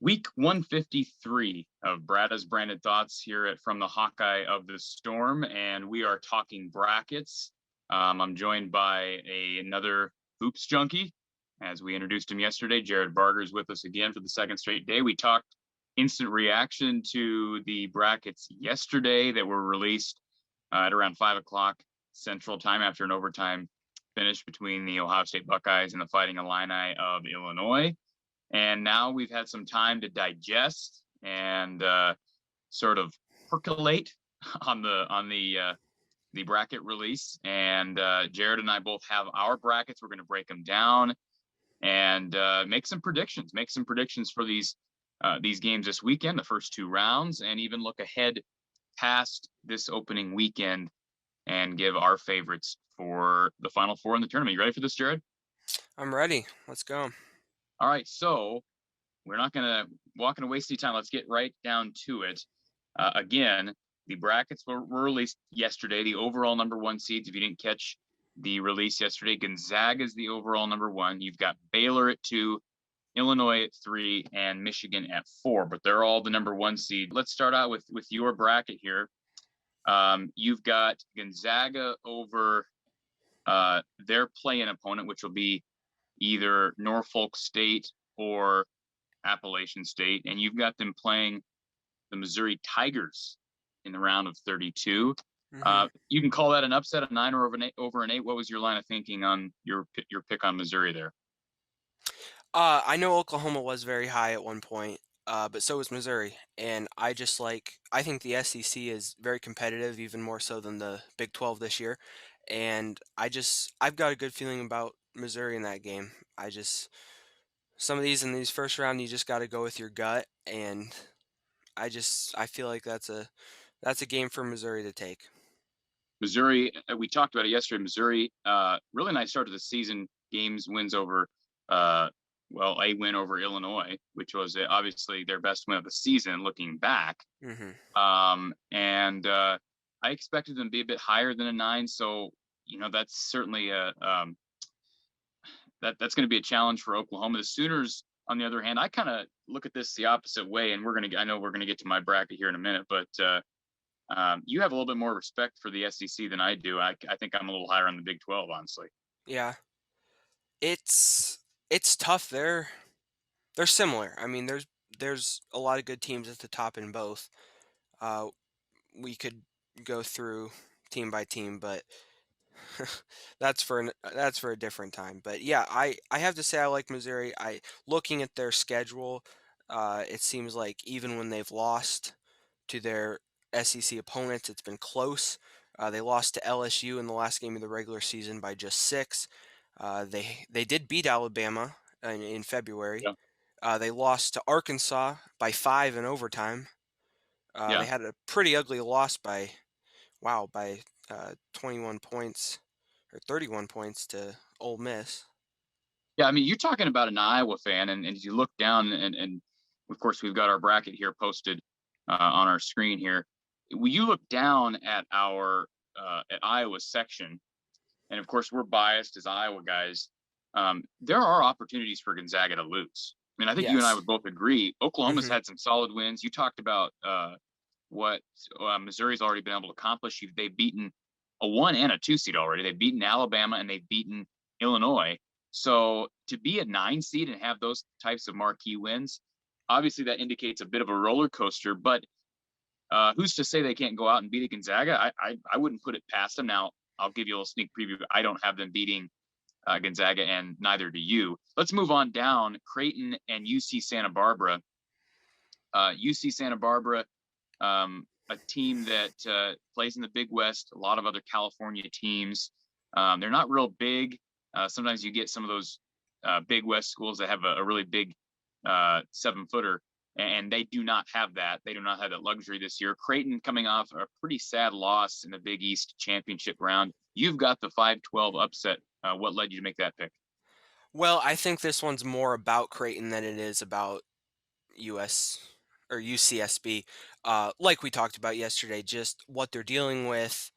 Week 153 of Brada's Branded Thoughts here from the Hawkeye of the Storm, and we are talking brackets. I'm joined by another hoops junkie, as we introduced him yesterday. Jared Barger is with us again for the second straight day. We talked instant reaction to the brackets yesterday that were released at around 5 o'clock Central Time after an overtime finish between the Ohio State Buckeyes and the Fighting Illini of Illinois. And now we've had some time to digest and sort of percolate on the bracket release. And Jared and I both have our brackets. We're going to break them down and make some predictions. Make some predictions for these games this weekend, the first two rounds, and even look ahead past this opening weekend and give our favorites for the Final Four in the tournament. You ready for this, Jared? I'm ready. Let's go. All right, so we're not going to waste any time. Let's get right down to it. Again, the brackets were released yesterday. The overall number one seeds, if you didn't catch the release yesterday, Gonzaga is the overall number one. You've got Baylor at 2, Illinois at 3, and Michigan at 4, but they're all the number one seed. Let's start out with your bracket here. You've got Gonzaga over their play-in opponent, which will be either Norfolk State or Appalachian State, and you've got them playing the Missouri Tigers in the round of 32. You can call that an upset, a 9 or over an 8. What was your line of thinking on your pick on Missouri there? I know Oklahoma was very high at one point, but so was Missouri. And I think the SEC is very competitive, even more so than the Big 12 this year. And I've got a good feeling about Missouri in that game. Some of these in these first round, you just got to go with your gut. And I feel like that's a game for Missouri to take. Missouri, we talked about it yesterday. Missouri, really nice start to the season. Wins over, a win over Illinois, which was obviously their best win of the season looking back. And I expected them to be a bit higher than a 9. So, that's certainly that's going to be a challenge for Oklahoma. The Sooners, on the other hand, I kind of look at this the opposite way, and I know we're going to get to my bracket here in a minute, but you have a little bit more respect for the SEC than I do. I think I'm a little higher on the Big 12, honestly. Yeah. It's tough. They're similar. I mean, there's a lot of good teams at the top in both. We could go through team by team, but that's for a different time. But yeah, I have to say I like Missouri. Looking at their schedule, it seems like even when they've lost to their SEC opponents, it's been close. They lost to LSU in the last game of the regular season by just 6. They did beat Alabama in February. Yeah. They lost to Arkansas by 5 in overtime. They had a pretty ugly loss by 21 points or 31 points to Ole Miss. Yeah, I mean, you're talking about an Iowa fan, and as you look down, and of course, we've got our bracket here posted on our screen here. When you look down at our at Iowa section, and of course, we're biased as Iowa guys. There are opportunities for Gonzaga to lose. I mean, I think you and I would both agree. Oklahoma's had some solid wins. You talked about what Missouri's already been able to accomplish. They've beaten a 1 and a 2 seed already. They've beaten Alabama and they've beaten Illinois. So to be a 9 seed and have those types of marquee wins, obviously that indicates a bit of a roller coaster. But who's to say they can't go out and beat a Gonzaga? I wouldn't put it past them. Now, I'll give you a little sneak preview. I don't have them beating Gonzaga, and neither do you. Let's move on down. Creighton and UC Santa Barbara. UC Santa Barbara, a team that plays in the Big West, a lot of other California teams. They're not real big. Sometimes you get some of those Big West schools that have a really big 7-footer, and they do not have that. They do not have that luxury this year. Creighton coming off a pretty sad loss in the Big East championship round. You've got the 5-12 upset. What led you to make that pick? Well, I think this one's more about Creighton than it is about UCSB. Like we talked about yesterday, just what they're dealing with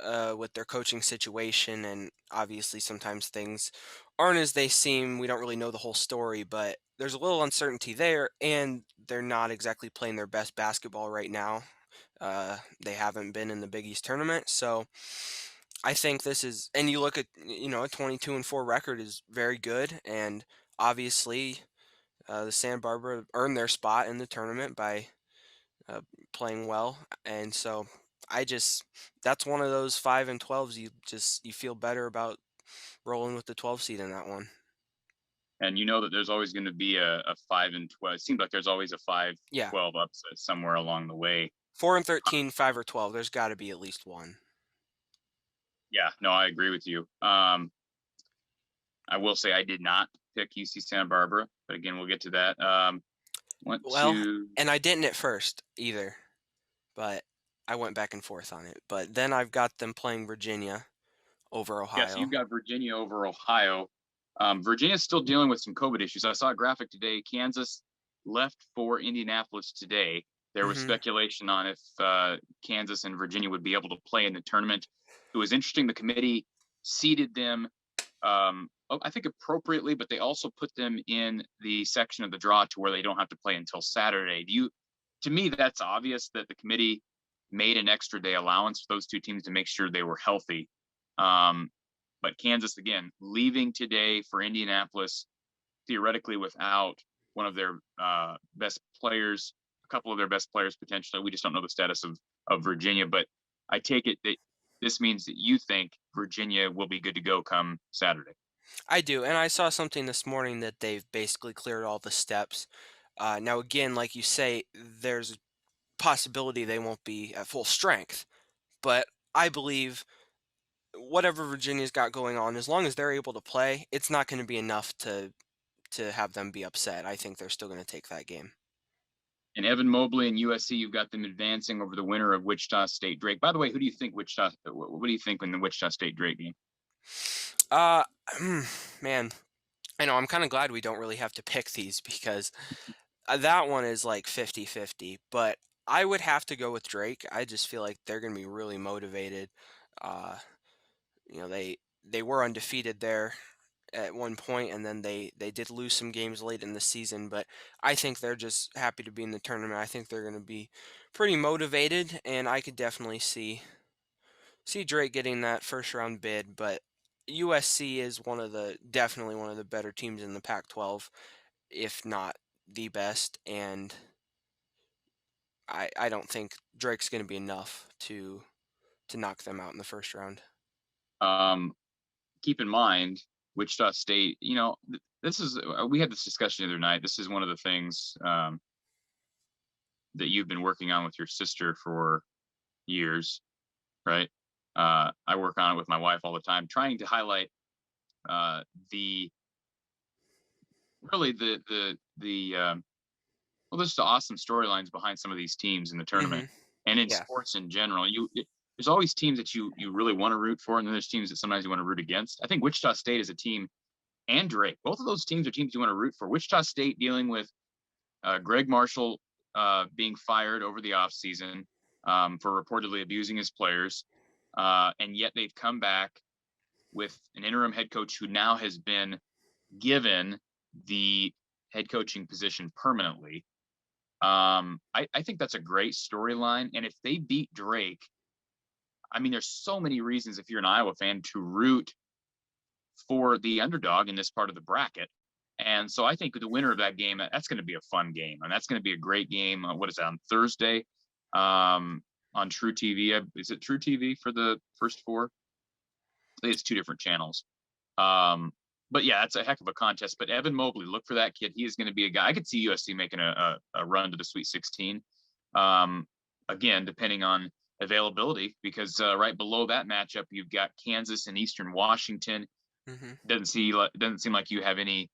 their coaching situation, and obviously sometimes things aren't as they seem. We don't really know the whole story, but there's a little uncertainty there, and they're not exactly playing their best basketball right now. They haven't been in the Big East tournament, so I think this is. And you look at a 22-4 record is very good, and obviously the Santa Barbara earned their spot in the tournament by uh, playing well, and so I just that's one of those 5 and 12s you feel better about rolling with the 12 seed in that one. And you know that there's always going to be a 5-12. It seems like there's always a five Yeah, 12 upset somewhere along the way. 4 and 13, 5 or 12. There's got to be at least one. Yeah, no, I agree with you. I will say I did not pick UC Santa Barbara, but again, we'll get to that. Want Well, to and I didn't at first either, but I went back and forth on it. But then I've got them playing Virginia over Yes, Ohio. you've got Virginia over Ohio. Virginia's still dealing with some COVID issues. I saw a graphic today. Kansas left for Indianapolis today. There was Hmm. speculation on if Kansas and Virginia would be able to play in the tournament. It was interesting. The committee seeded them, I think appropriately, but they also put them in the section of the draw to where they don't have to play until Saturday. To me, that's obvious that the committee made an extra day allowance for those two teams to make sure they were healthy. Um, but Kansas, again, leaving today for Indianapolis, theoretically without one of their best players, a couple of their best players potentially. We just don't know the status of Virginia. But I take it that this means that you think Virginia will be good to go come Saturday. I do, and I saw something this morning that they've basically cleared all the steps. Now, again, like you say, there's a possibility they won't be at full strength, but I believe whatever Virginia's got going on, as long as they're able to play, it's not going to be enough to have them be upset. I think they're still going to take that game. And Evan Mobley and USC, you've got them advancing over the winner of Wichita State Drake. By the way, who do you think Wichita? What do you think in the Wichita State Drake game? Uh, man, I know I'm kind of glad we don't really have to pick these because that one is like 50-50, but I would have to go with Drake. I just feel like they're going to be really motivated. Uh, they were undefeated there at one point, and then they did lose some games late in the season, but I think they're just happy to be in the tournament. I think they're going to be pretty motivated, and I could definitely see Drake getting that first round bid, but USC is definitely one of the better teams in the Pac-12, if not the best, and I don't think Drake's going to be enough to knock them out in the first round. Um, Keep in mind, Wichita State. This is we had this discussion the other night. This is one of the things that you've been working on with your sister for years, right? I work on it with my wife all the time, trying to highlight the really the well, there's the awesome storylines behind some of these teams in the tournament Mhm. and in Yeah. sports in general. There's always teams that you really want to root for, and then there's teams that sometimes you want to root against. I think Wichita State is a team, and Drake. Both of those teams are teams you want to root for. Wichita State dealing with Greg Marshall being fired over the offseason for reportedly abusing his players, and yet they've come back with an interim head coach who now has been given the head coaching position permanently. I think that's a great storyline. And if they beat Drake, I mean, there's so many reasons if you're an Iowa fan to root for the underdog in this part of the bracket. And so I think the winner of that game, that's going to be a fun game. And that's going to be a great game. What is that, on Thursday on True TV? Is it True TV for the first four? I think it's two different channels. But yeah, it's a heck of a contest. But Evan Mobley, look for that kid. He is going to be a guy. I could see USC making a run to the Sweet 16. Again, depending on availability, because right below that matchup, you've got Kansas and Eastern Washington. Mhm. Doesn't seem like you have any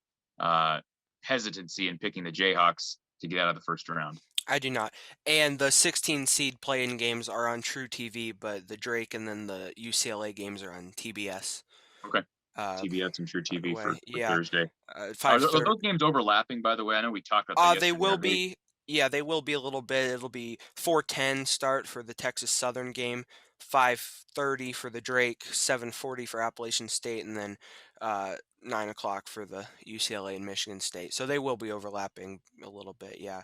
hesitancy in picking the Jayhawks to get out of the first round. I do not. And the 16 seed play-in games are on True TV, but the Drake and then the UCLA games are on TBS. Okay. Uh, TBS and True by the TV for way, yeah, Thursday. Are 5:30. those games overlapping, by the way? I know we talked about that They yesterday. will Are they? be. Yeah, they will be a little bit. It'll be 4:10 start for the Texas Southern game, 5:30 for the Drake, 7:40 for Appalachian State, and then uh, 9 o'clock for the UCLA and Michigan State. So they will be overlapping a little bit. Yeah.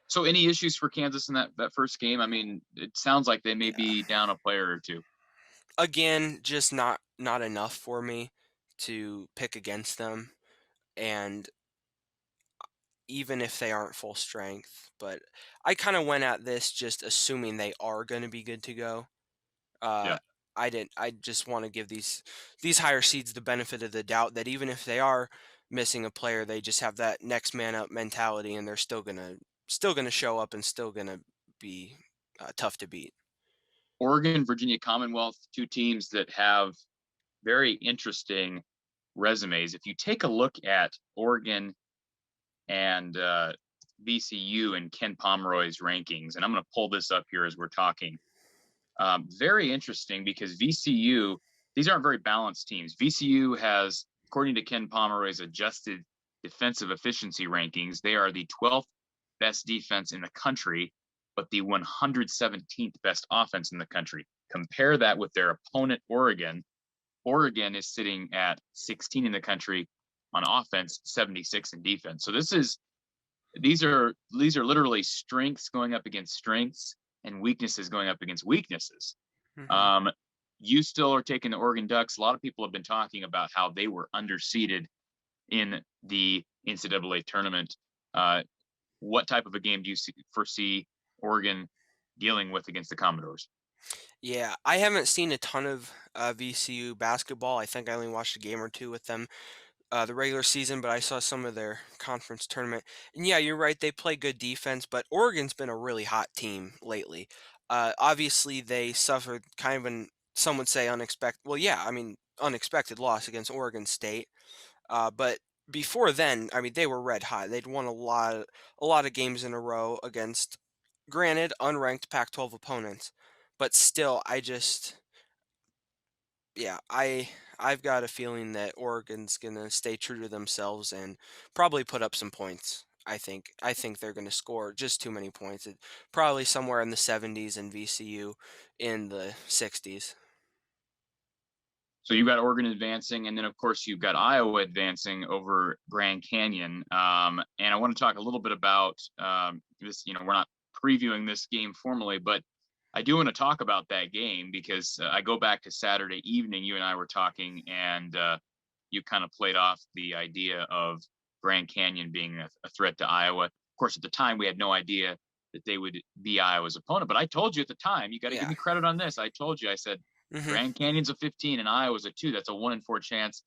So any issues for Kansas in that first game? I mean, it sounds like they may Yeah. be down a player or two. Again, just not enough for me to pick against them. And even if they aren't full strength, but I kind of went at this just assuming they are going to be good to go. Uh, Yeah. I just want to give these higher seeds the benefit of the doubt that even if they are missing a player, they just have that next man up mentality, and they're still gonna show up and still gonna be tough to beat. Oregon, Virginia Commonwealth, two teams that have very interesting resumes. If you take a look at Oregon and VCU and Ken Pomeroy's rankings, and I'm going to pull this up here as we're talking. Very interesting because VCU, these aren't very balanced teams. VCU has, according to Ken Pomeroy's adjusted defensive efficiency rankings, they are the 12th best defense in the country, but the 117th best offense in the country. Compare that with their opponent, Oregon. Oregon is sitting at 16 in the country on offense, 76 in defense. So these are literally strengths going up against strengths and weaknesses going up against weaknesses. Hmm. Um, you still are taking the Oregon Ducks. A lot of people have been talking about how they were underseeded in the NCAA tournament. What type of a game do you foresee Oregon dealing with against the Commodores? Yeah, I haven't seen a ton of VCU basketball. I think I only watched a game or two with them the regular season, but I saw some of their conference tournament. And yeah, you're right. They play good defense, but Oregon's been a really hot team lately. Obviously, they suffered kind of an, some would say, unexpected. Well, yeah, I mean, unexpected loss against Oregon State. But before then, I mean, they were red hot. They'd won a lot of games in a row against, granted, unranked Pac-12 opponents, but still, yeah, I've got a feeling that Oregon's gonna stay true to themselves and probably put up some points. I think they're gonna score just too many points. Probably somewhere in the 70s and VCU in the 60s. So you've got Oregon advancing, and then of course you've got Iowa advancing over Grand Canyon. And I want to talk a little bit about this. You know, we're not previewing this game formally, but I do want to talk about that game because I go back to Saturday evening. You and I were talking, and you kind of played off the idea of Grand Canyon being a threat to Iowa. Of course, at the time we had no idea that they would be Iowa's opponent, but I told you at the time, you got to give Yeah. me credit on this. I told you, I said Hmm. Grand Canyon's a 15 and Iowa's a 2. That's a 1 in 4 chance.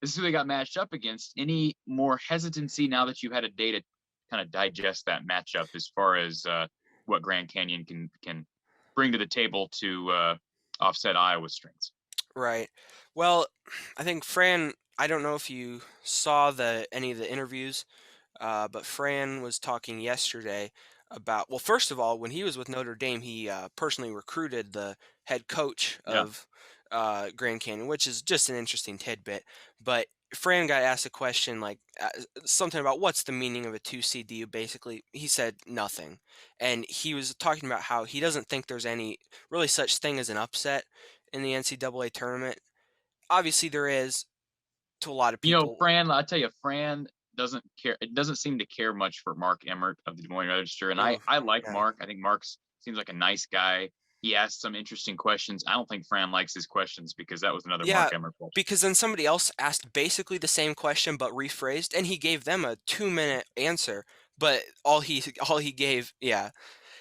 This is who they got matched up against. Any more hesitancy now that you've had a day to kind of digest that matchup as far as what Grand Canyon can bring to the table to offset Iowa's strengths? Right. Well, I think Fran. I don't know if you saw any of the interviews. But Fran was talking yesterday about, well, first of all, when he was with Notre Dame, he personally recruited the head coach Yeah. of Grand Canyon, which is just an interesting tidbit. But Fran got asked a question like something about what's the meaning of a 2 seed. Do you basically? He said nothing, and he was talking about how he doesn't think there's any really such thing as an upset in the NCAA tournament. Obviously, there is to a lot of You know, people. Fran, I tell you, Fran doesn't care. It doesn't seem to care much for Mark Emmert of the Des Moines Register. And I, Oh, I like yeah. Mark. I think Mark's seems like a nice guy. He asked some interesting questions. I don't think Fran likes his questions because that was another Yeah, Mark Emmert question. because then somebody else asked basically the same question but rephrased, and he gave them a 2-minute answer, but all he gave, yeah,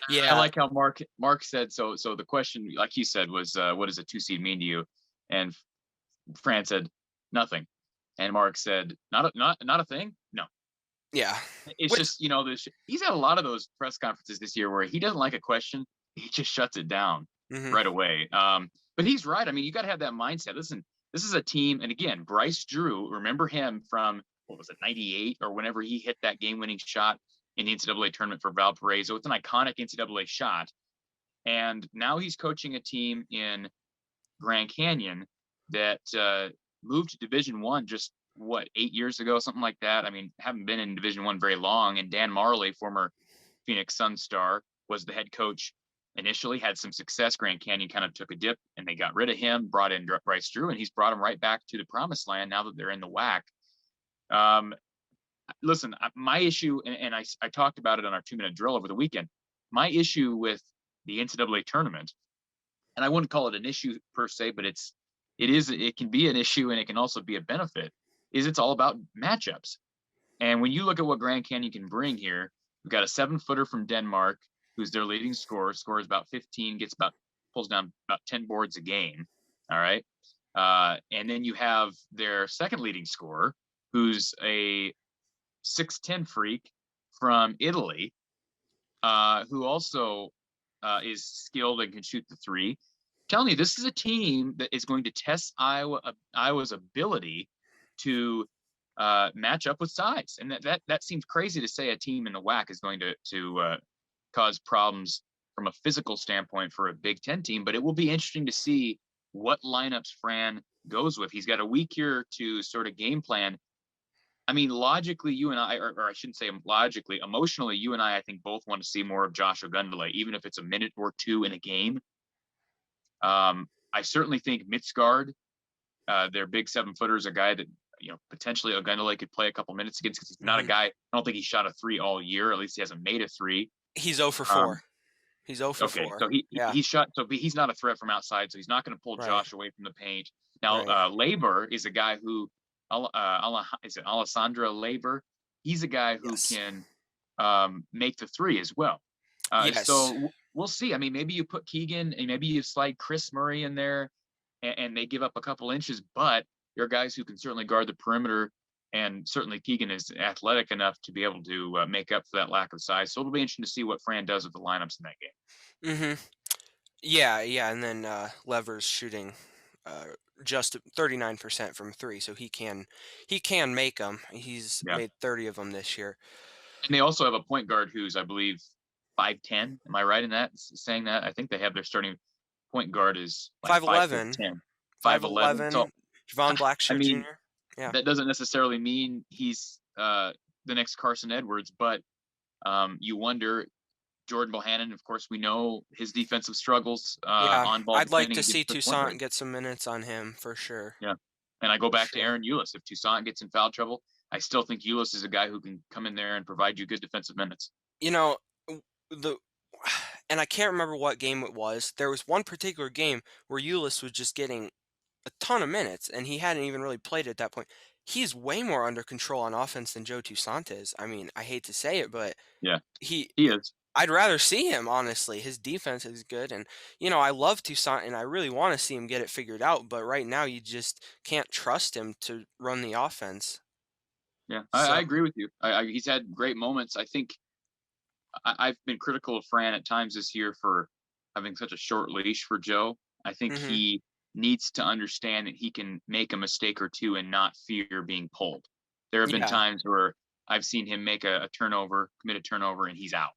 I yeah, like how Mark said so. So the question, like he said, was what does a 2 seed mean to you? And Fran said nothing, and Mark said not a thing. No, yeah, it's which, just he's had a lot of those press conferences this year where he doesn't like a question, he just shuts it down mhm, right away. But he's right. I mean, you got to have that mindset. Listen, this is a team, and again, Bryce Drew. Remember him from what was it, '98 or whenever he hit that game-winning shot in the NCAA tournament for Valparaiso. It's an iconic NCAA shot, and now he's coaching a team in Grand Canyon that moved to Division One just what 8 years ago, something like that. I mean, haven't been in Division One very long. And Dan Marley, former Phoenix Sun star, was the head coach initially, had some success. Grand Canyon kind of took a dip, and they got rid of him, brought in Bryce Drew, and he's brought them right back to the promised land now that they're in the WAC. Listen, my issue, and I talked about it on our 2-minute drill over the weekend. My issue with the NCAA tournament, and I wouldn't call it an issue per se, but it can be an issue and it can also be a benefit, is it's all about matchups. And when you look at what Grand Canyon can bring here, we've got a 7-footer from Denmark who's their leading scorer, scores about 15, pulls down about 10 boards a game. All right. And then you have their second leading scorer, who's a 6'10" freak from Italy, who also is skilled and can shoot the three. I'm telling you, this is a team that is going to test Iowa's ability to match up with size, and that seems crazy to say a team in the WAC is going to cause problems from a physical standpoint for a Big Ten team. But it will be interesting to see what lineups Fran goes with. He's got a week here to sort of game plan. I mean, logically, you and I, or I shouldn't say logically, emotionally, you and I think both want to see more of Josh Ogundele, even if it's a minute or two in a game. I certainly think Mitzgard, their big 7-footer, is a guy that, potentially Ogundele could play a couple minutes against, because he's not a guy, I don't think he shot a 3 all year. At least he hasn't made a 3. He's 0 for 4. He's 0 for 4. Okay, so he shot, so he's not a threat from outside, so he's not going to pull Josh away from the paint. Now, Labor is a guy who, is it Alessandro Labor? He's a guy who can make the 3 as well. So we'll see. I mean, maybe you put Keegan and maybe you slide Chris Murray in there, and they give up a couple inches, but there are guys who can certainly guard the perimeter, and certainly Keegan is athletic enough to be able to make up for that lack of size. So it'll be interesting to see what Fran does with the lineups in that game. Mm-hmm. Yeah, and then Lever's shooting just 39% from 3, so he can make them. He's made 30 of them this year. And they also have a point guard who's, I believe, 5'10". Am I right in that, saying that? I think they have their starting point guard is like 5'11". 5'11". So, Javon Blackshear Jr. Yeah, that doesn't necessarily mean he's the next Carson Edwards, but you wonder. Jordan Bohannon, of course, we know his defensive struggles on ball. I'd like to see Toussaint get some minutes on him for sure. Yeah, and I go back to Aaron Eulis. If Toussaint gets in foul trouble, I still think Eulis is a guy who can come in there and provide you good defensive minutes. And I can't remember what game it was. There was one particular game where Eulis was just getting a ton of minutes, and he hadn't even really played at that point. He's way more under control on offense than Joe Toussaint is. I mean, I hate to say it, but he is. I'd rather see him, honestly. His defense is good, and, I love Toussaint, and I really want to see him get it figured out, but right now you just can't trust him to run the offense. Yeah, I agree with you. He's had great moments. I think I've been critical of Fran at times this year for having such a short leash for Joe. I think he needs to understand that he can make a mistake or two and not fear being pulled. There have been times where I've seen him make a turnover, commit a turnover, and he's out.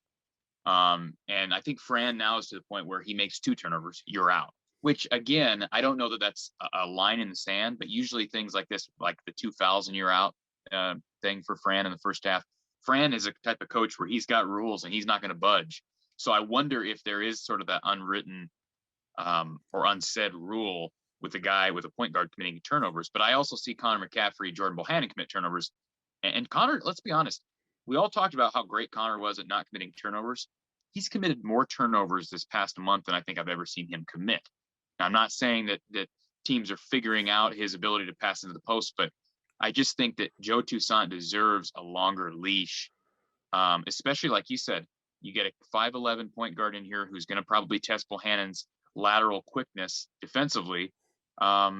And I think Fran now is to the point where he makes 2 turnovers, you're out. Which, again, I don't know that that's a line in the sand, but usually things like this, like the 2 fouls and you're out thing for Fran in the first half. Fran is a type of coach where he's got rules and he's not going to budge. So I wonder if there is sort of that unwritten or unsaid rule with a guy with a point guard committing turnovers. But I also see Connor McCaffrey, Jordan Bohannon commit turnovers. And Connor, let's be honest, we all talked about how great Connor was at not committing turnovers. He's committed more turnovers this past month than I think I've ever seen him commit. Now, I'm not saying that teams are figuring out his ability to pass into the post, but I just think that Joe Toussaint deserves a longer leash, especially like you said, you get a 5'11" point guard in here who's going to probably test Bohannon's lateral quickness defensively. I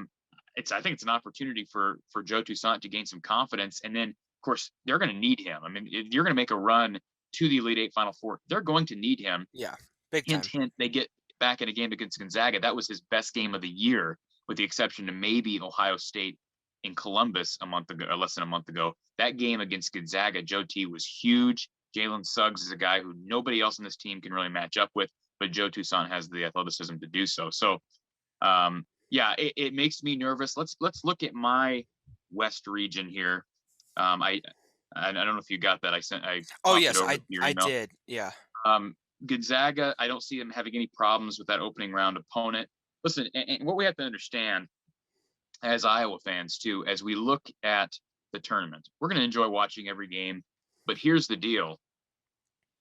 think it's an opportunity for Joe Toussaint to gain some confidence. And then, of course, they're going to need him. I mean, if you're going to make a run to the Elite Eight Final Four, they're going to need him. Yeah, big time. Hint, they get back in a game against Gonzaga. That was his best game of the year, with the exception to maybe Ohio State in Columbus a month ago, or less than a month ago. That game against Gonzaga, Joe T was huge. Jalen Suggs is a guy who nobody else on this team can really match up with, but Joe Toussaint has the athleticism to do so. So, it makes me nervous. Let's look at my West region here. I don't know if you got that. Oh yes, I did. Yeah. Gonzaga, I don't see them having any problems with that opening round opponent. Listen, and what we have to understand as Iowa fans too, as we look at the tournament, we're going to enjoy watching every game. But here's the deal: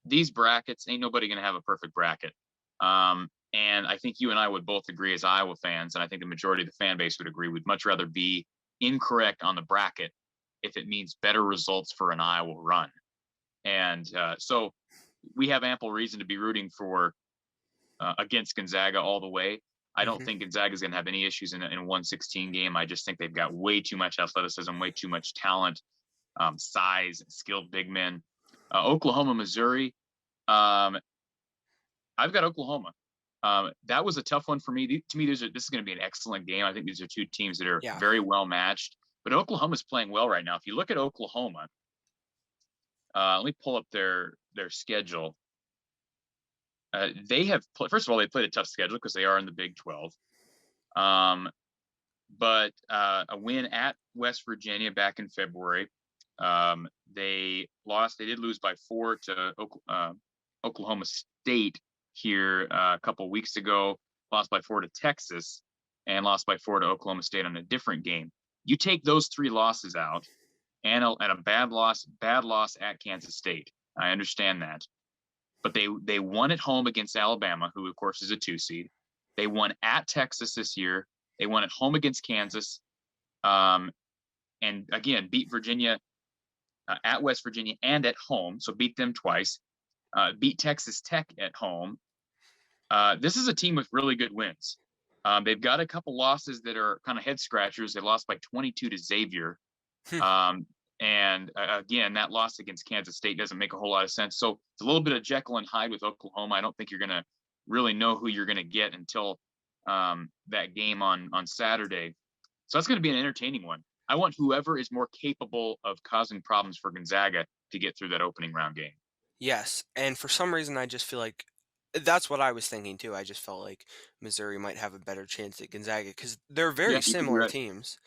these brackets, ain't nobody going to have a perfect bracket. And I think you and I would both agree as Iowa fans, and I think the majority of the fan base would agree, we'd much rather be incorrect on the bracket if it means better results for an Iowa run. And so we have ample reason to be rooting for against Gonzaga all the way. I don't think Gonzaga is going to have any issues in a 116 game. I just think they've got way too much athleticism, way too much talent, size, skilled big men. Oklahoma, Missouri. I've got Oklahoma. That was a tough one for me. To me, this is going to be an excellent game. I think these are two teams that are very well matched. But Oklahoma's playing well right now. If you look at Oklahoma, let me pull up their schedule. They have first of all, they played a tough schedule because they are in the Big 12. But a win at West Virginia back in February. They did lose by 4 to Oklahoma State here a couple weeks ago, lost by 4 to Texas, and lost by 4 to Oklahoma State on a different game. You take those 3 losses out, and a bad loss at Kansas State. I understand that. But they won at home against Alabama, who of course is a 2 seed. They won at Texas this year. They won at home against Kansas, and again beat Virginia at West Virginia and at home, so beat them twice. Beat Texas Tech at home. This is a team with really good wins. They've got a couple losses that are kind of head scratchers. They lost by 22 to Xavier. And again, that loss against Kansas State doesn't make a whole lot of sense. So it's a little bit of Jekyll and Hyde with Oklahoma. I don't think you're going to really know who you're going to get until that game on Saturday. So that's going to be an entertaining one. I want whoever is more capable of causing problems for Gonzaga to get through that opening round game. Yes, and for some reason, I just feel like that's what I was thinking too. I just felt like Missouri might have a better chance at Gonzaga because they're Yeah, very you could be similar right. teams.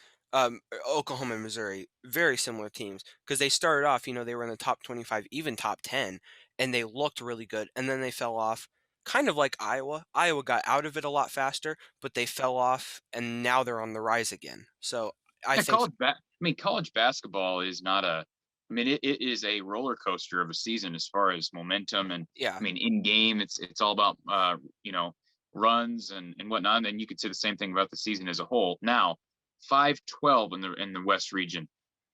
Oklahoma and Missouri, very similar teams because they started off, they were in the top 25, even top 10, and they looked really good, and then they fell off, kind of like Iowa. Iowa got out of it a lot faster, but they fell off, and now they're on the rise again. So I Yeah, think, college basketball is not a. I mean, it is a roller coaster of a season as far as momentum and. yeah, I mean, in game, it's all about runs and whatnot. And then you could say the same thing about the season as a whole. Now, 5-12 in the West region.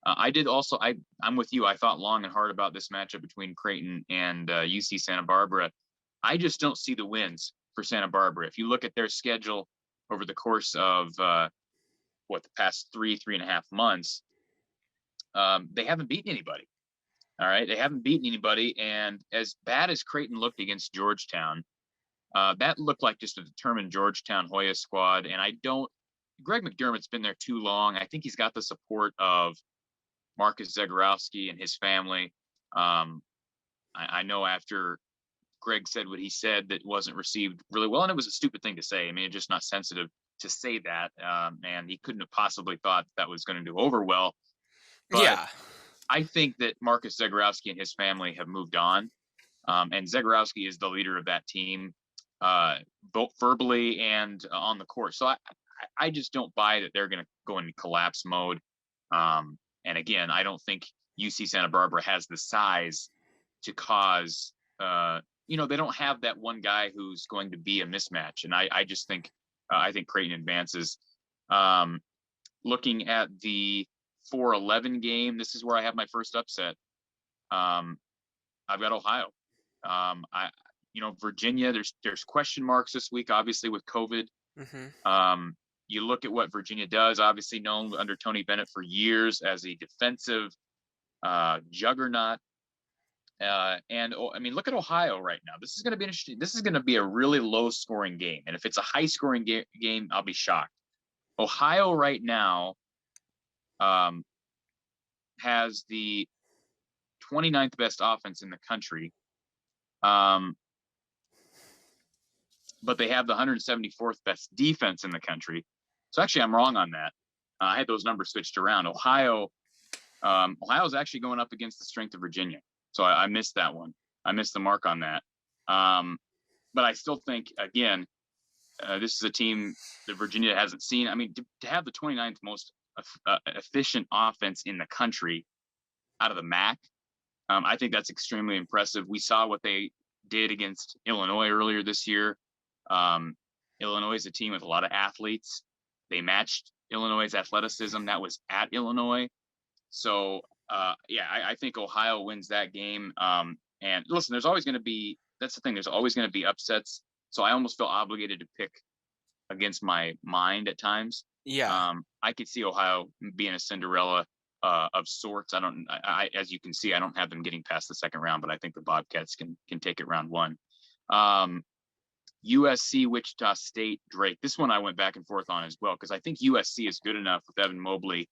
I'm with you. I thought long and hard about this matchup between Creighton and UC Santa Barbara. I just don't see the wins for Santa Barbara. If you look at their schedule over the course of the past 3.5 months, they haven't beaten anybody. All right, they haven't beaten anybody, and as bad as Creighton looked against Georgetown, that looked like just a determined Georgetown Hoya squad. And Greg McDermott's been there too long. I think he's got the support of Marcus Zagorowski and his family. I know after Greg said what he said, that wasn't received really well, and it was a stupid thing to say. I mean, it's just not sensitive to say that, and he couldn't have possibly thought that was going to do over well. But yeah, I think that Marcus Zagorowski and his family have moved on, and Zagorowski is the leader of that team, both verbally and on the court. So I just don't buy that they're going to go into collapse mode. And again, I don't think UC Santa Barbara has the size to cause, they don't have that one guy who's going to be a mismatch. And I just think, I think Creighton advances. Looking at the 4-11 game, this is where I have my first upset. I've got Ohio. Virginia, there's question marks this week, obviously with COVID. You look at what Virginia does, obviously known under Tony Bennett for years as a defensive juggernaut. Look at Ohio right now. This is going to be interesting. This is going to be a really low scoring game. And if it's a high scoring game, I'll be shocked. Ohio right now has the 29th best offense in the country. But they have the 174th best defense in the country. So actually, I'm wrong on that. I had those numbers switched around. Ohio's actually going up against the strength of Virginia. So I missed that one. I missed the mark on that. But I still think, again, this is a team that Virginia hasn't seen. I mean, to have the 29th most efficient offense in the country out of the MAC, I think that's extremely impressive. We saw what they did against Illinois earlier this year. Illinois is a team with a lot of athletes. They matched Illinois' athleticism. That was at Illinois. So, I think Ohio wins that game. And listen, there's always going to be, that's the thing, there's always going to be upsets. So I almost feel obligated to pick against my mind at times. Yeah. I could see Ohio being a Cinderella of sorts. As you can see, I don't have them getting past the second round, but I think the Bobcats can take it round one. USC, Wichita State, Drake. This one I went back and forth on as well, because I think USC is good enough with Evan Mobley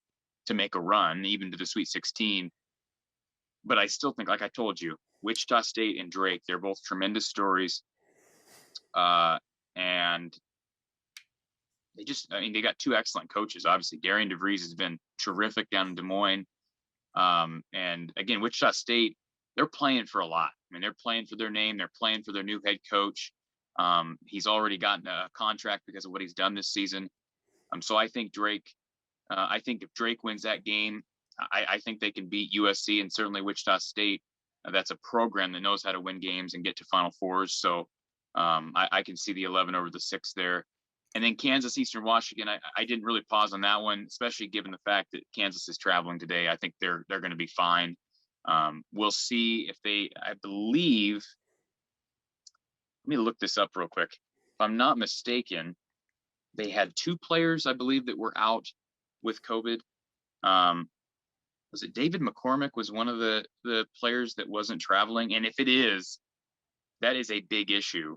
to make a run, even to the Sweet 16. But I still think, like I told you, Wichita State and Drake, they're both tremendous stories. And they got two excellent coaches. Obviously, Darian DeVries has been terrific down in Des Moines. And again, Wichita State, they're playing for a lot. I mean, they're playing for their name. They're playing for their new head coach. He's already gotten a contract because of what he's done this season. So I think if Drake wins that game, I think they can beat USC and certainly Wichita State. That's a program that knows how to win games and get to Final Fours. So I can see the 11 over the 6 there. And then Kansas, Eastern Washington, I didn't really pause on that one, especially given the fact that Kansas is traveling today. I think they're going to be fine. We'll see if I believe, let me look this up real quick. If I'm not mistaken, they had 2 players, I believe, that were out with COVID. Was it David McCormick was one of the players that wasn't traveling? And if it is, that is a big issue.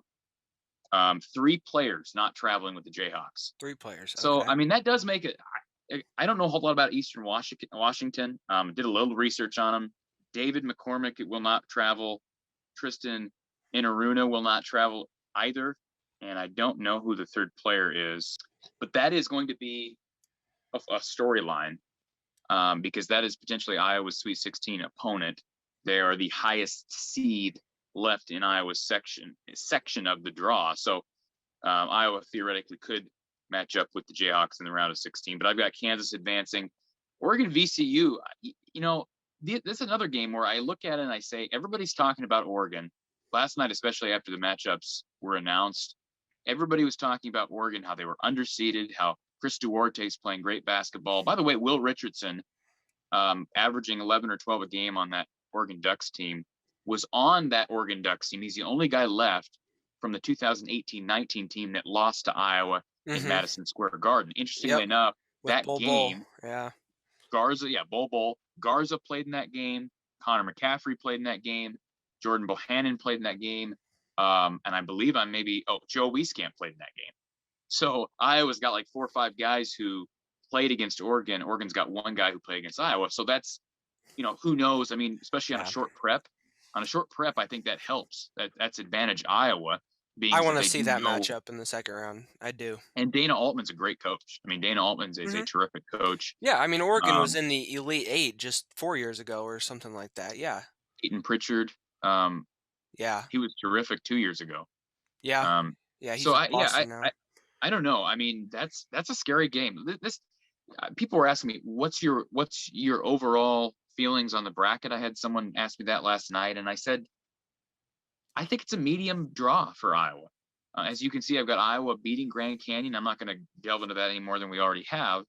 3 players not traveling with the Jayhawks. 3 players. So, okay. I mean, that does make it. I don't know a whole lot about Eastern Washington. Did a little research on them. David McCormick will not travel. Tristan Inaruna will not travel either. And I don't know who the third player is. But that is going to be a storyline because that is potentially Iowa's Sweet 16 opponent. They are the highest seed left in Iowa's section of the draw. So Iowa theoretically could match up with the Jayhawks in the round of 16. But I've got Kansas advancing. Oregon VCU, this is another game where I look at it and I say, everybody's talking about Oregon. Last night, especially after the matchups were announced, everybody was talking about Oregon, how they were underseeded, how Chris Duarte is playing great basketball. By the way, Will Richardson, averaging 11 or 12 a game on that Oregon Ducks team, was on that Oregon Ducks team. He's the only guy left from the 2018-19 team that lost to Iowa in Madison Square Garden. Interestingly enough, with that game, yeah, Bol. Garza played in that game. Connor McCaffrey played in that game. Jordan Bohannon played in that game. And I believe Joe Wieskamp played in that game. So Iowa's got like 4 or 5 guys who played against Oregon. Oregon's got 1 guy who played against Iowa. So that's, who knows? I mean, especially on a short prep. On a short prep, I think that helps. That's advantage Iowa. I want to see that matchup in the second round. I do. And Dana Altman's a great coach. I mean, Dana Altman's is a terrific coach. Yeah, I mean, Oregon was in the Elite 8 just 4 years ago or something like that. Yeah. Peyton Pritchard. Yeah. He was terrific 2 years ago. Yeah. Yeah. He's now. I don't know. I mean, that's a scary game. This people were asking me, what's your overall feelings on the bracket? I had someone ask me that last night, and I said, I think it's a medium draw for Iowa. As you can see, I've got Iowa beating Grand Canyon. I'm not going to delve into that any more than we already have.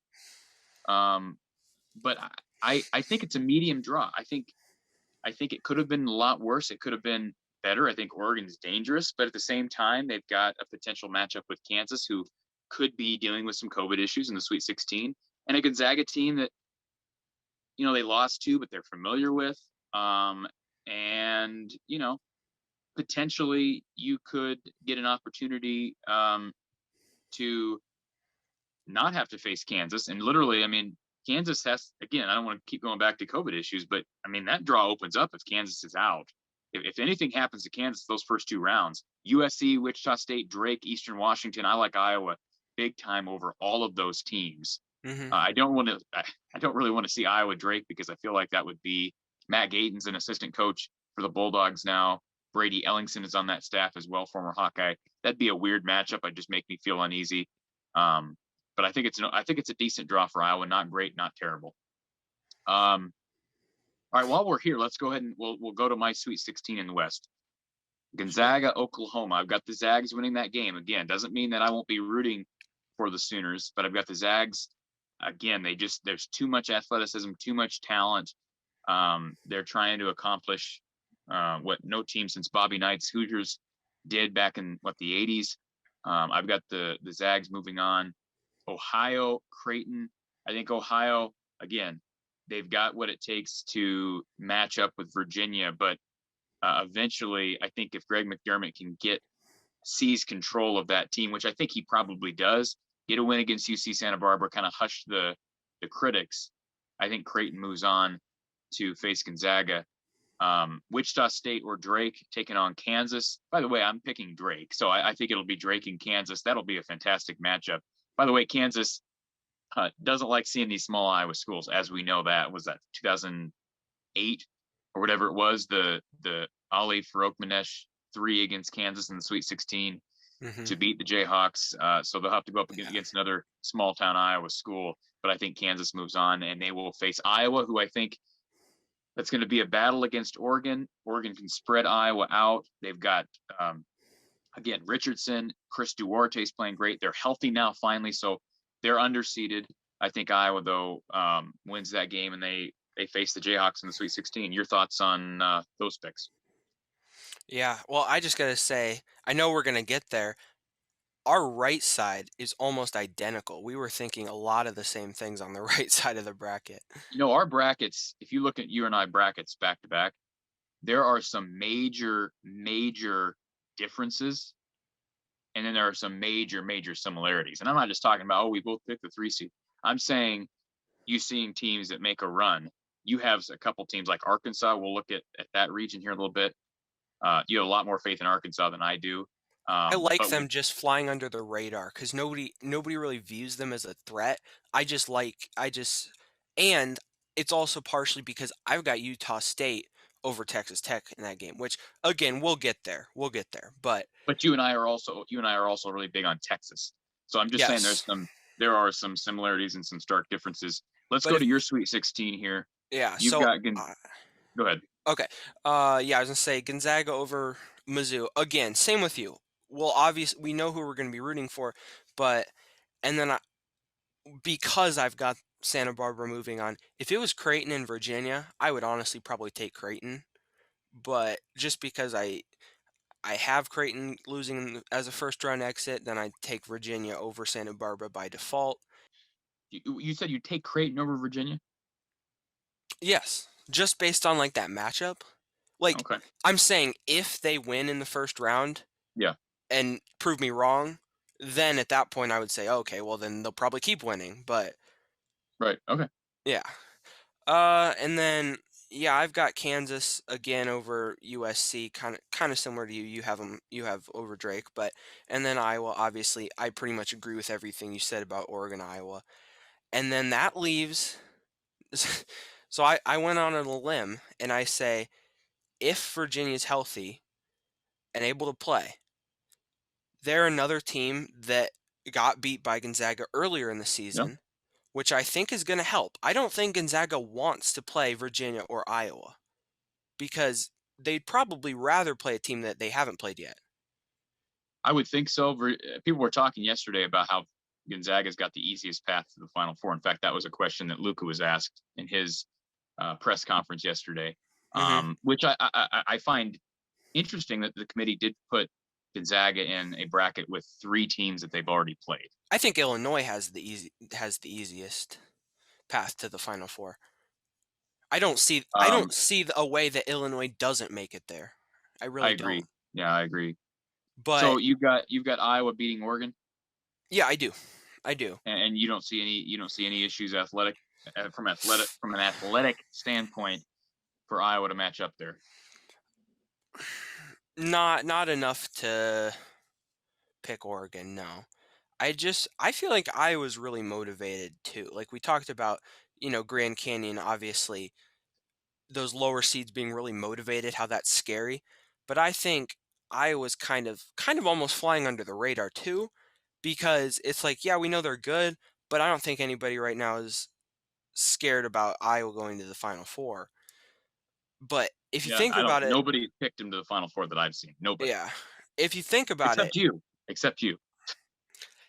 But I think it's a medium draw. I think it could have been a lot worse. It could have been better. I think Oregon's dangerous, but at the same time, they've got a potential matchup with Kansas, who could be dealing with some COVID issues in the Sweet 16, and a Gonzaga team that, they lost to, but they're familiar with. And, potentially you could get an opportunity to not have to face Kansas. And literally, I mean, Kansas has, again, I don't want to keep going back to COVID issues, but I mean, that draw opens up if Kansas is out. If anything happens to Kansas, those first 2 rounds, USC, Wichita State, Drake, Eastern Washington, I like Iowa big time over all of those teams. I don't really want to see Iowa Drake, because I feel like that would be Matt Gaten's an assistant coach for the Bulldogs now. Brady Ellingson is on that staff as well, former Hawkeye. That'd be a weird matchup. I'd just make me feel uneasy. Um, but I think it's a decent draw for Iowa. Not great, not terrible. All right, while we're here, let's go ahead and we'll go to my Sweet 16 in the West. Sure. Gonzaga, Oklahoma. I've got the Zags winning that game. Again, doesn't mean that I won't be rooting for the Sooners, but I've got the Zags. Again, there's too much athleticism, too much talent. They're trying to accomplish what no team since Bobby Knight's Hoosiers did back in the 80s. I've got the Zags moving on. Ohio, Creighton. I think Ohio, again, they've got what it takes to match up with Virginia, but eventually, I think if Greg McDermott can seize control of that team, which I think he probably does, get a win against UC Santa Barbara, kind of hush the critics, I think Creighton moves on to face Gonzaga. Wichita State or Drake taking on Kansas. By the way, I'm picking Drake, so I think it'll be Drake and Kansas. That'll be a fantastic matchup. By the way, Kansas doesn't like seeing these small Iowa schools, as we know. That was that 2008 or whatever it was, the Ali Farokhmanesh 3 against Kansas in the Sweet 16 to beat the Jayhawks. So they'll have to go up against another small town Iowa school. But I think Kansas moves on, and they will face Iowa, who I think that's going to be a battle against Oregon. Oregon can spread Iowa out. They've got, again, Richardson, Chris Duarte is playing great. They're healthy now, finally, so they're underseeded. I think Iowa, though, wins that game, and they face the Jayhawks in the Sweet 16. Your thoughts on those picks? Yeah, well, I just gotta say, I know we're gonna get there. Our right side is almost identical. We were thinking a lot of the same things on the right side of the bracket. Our brackets, if you look at you and I brackets back to back, there are some major differences, and then there are some major similarities. And I'm not just talking about, we both picked the 3 seed. I'm saying you seeing teams that make a run. You have a couple teams like Arkansas. We'll look at that region here a little bit. You have a lot more faith in Arkansas than I do. I like But them just flying under the radar because nobody really views them as a threat. And it's also partially because I've got Utah State over Texas Tech in that game, which again we'll get there. We'll get there. But you and I are also really big on Texas. So I'm just saying yes. there are some similarities and some stark differences. Let's go to your Sweet 16 here. Yeah. You've So got go ahead. okay. Yeah, I was gonna say Gonzaga over Mizzou again. Same with you. Well, obviously we know who we're gonna be rooting for, but and then because I've got Santa Barbara moving on, if it was Creighton and Virginia, I would honestly probably take Creighton. But just because I have Creighton losing as a first round exit, then I take Virginia over Santa Barbara by default. You said you take Creighton over Virginia? Yes, just based on like that matchup. Like Okay. I'm saying if they win in the first round Yeah. and prove me wrong, then at that point I would say, okay, well then they'll probably keep winning. But Right. Okay. yeah. And then yeah, I've got Kansas again over USC, kind of similar to you. You have over Drake, but and then Iowa. Obviously, I pretty much agree with everything you said about Oregon, Iowa, and then that leaves. So I went on a limb and I say if Virginia's healthy and able to play, they're another team that got beat by Gonzaga earlier in the Yeah. season, which I think is going to help. I don't think Gonzaga wants to play Virginia or Iowa because they'd probably rather play a team that they haven't played yet. I would think so. People were talking yesterday about how Gonzaga's got the easiest path to the Final Four. In fact, that was a question that Luka was asked in his press conference yesterday, Hmm. which I find interesting that the committee did put Gonzaga in a bracket with 3 teams that they've already played. I think Illinois has the easiest path to the Final Four. I Um, don't see a way that Illinois doesn't make it there. I I really agree. don't. Yeah, I agree. So But you've got Iowa beating Oregon, yeah, I do. I do. and you don't see any issues from an athletic standpoint for Iowa to match up there. Not enough to pick Oregon, no. I feel like I was really motivated too. Like we talked about, Grand Canyon, obviously, those lower seeds being really motivated, how that's scary. but I think Iowa's kind of almost flying under the radar too, because it's like, yeah, we know they're good, but I don't think anybody right now is scared about Iowa going to the Final Four. But if you Yeah, think I don't. about it, Nobody picked him to the Final Four that I've seen. Nobody, yeah, if you think about it, except you. Except you.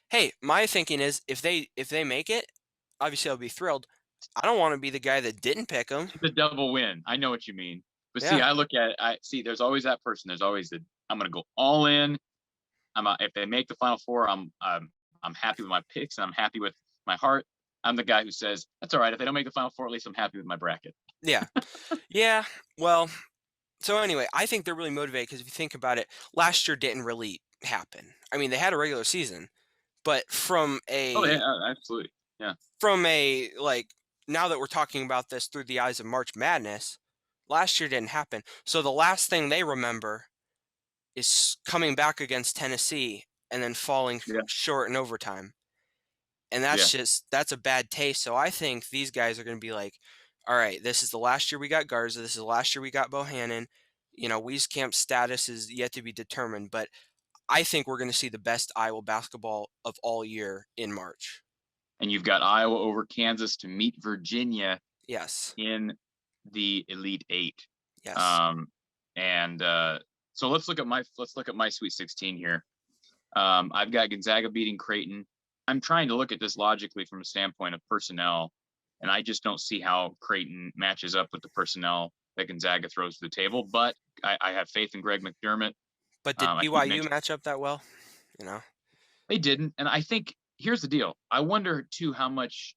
hey, my thinking is if they make it, obviously I'll be thrilled. I don't want to be the guy that didn't pick them. It's a double win. I know what you mean. But see, Yeah, I look at it. I see. There's always that person. There's always the. I'm going to go all in. If they make the Final Four, I'm happy with my picks and I'm happy with my heart. I'm the guy who says that's all right. If they don't make the Final Four, at least I'm happy with my bracket. yeah, yeah. Well, so anyway, I think they're really motivated because if you think about it, last year didn't really happen. I mean, they had a regular season, but Oh yeah, absolutely. Yeah, from a like now that we're talking about this through the eyes of March Madness, last year didn't happen. So the last thing they remember is coming back against Tennessee and then falling yeah, short in overtime. And yeah. that's a bad taste. So I think these guys are going to be like, all right, this is the last year we got Garza. This is the last year we got Bohannon. Wieskamp status is yet to be determined, but I think we're going to see the best Iowa basketball of all year in March. And you've got Iowa over Kansas to meet Virginia Yes. in the Elite Eight. Yes. Um, and so let's look at my Sweet 16 here. I've got Gonzaga beating Creighton. I'm trying to look at this logically from a standpoint of personnel, and I just don't see how Creighton matches up with the personnel that Gonzaga throws to the table. But I have faith in Greg McDermott. But did I keep BYU mentioning match up that well? You know, they didn't, and I think here's the deal. I wonder too how much.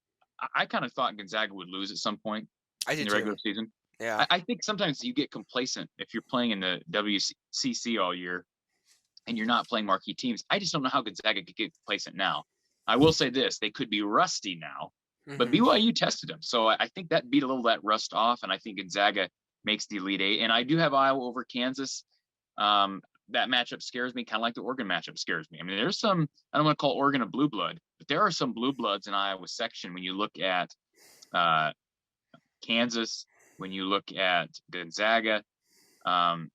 I kind of thought Gonzaga would lose at some point I in did the too. regular season. Yeah. I think sometimes you get complacent if you're playing in the WCC all year and you're not playing marquee teams. I just don't know how Gonzaga could get complacent now. I will say this: they could be rusty now, but Hmm. BYU tested them, so I think that beat a little that rust off, and I think Gonzaga makes the Elite Eight. And I do have Iowa over Kansas. That matchup scares me, kind of like the Oregon matchup scares me. I mean, there's some. I don't want to call Oregon a blue blood, but there are some blue bloods in Iowa section when you look at uh, Kansas, when you look at Gonzaga. Um,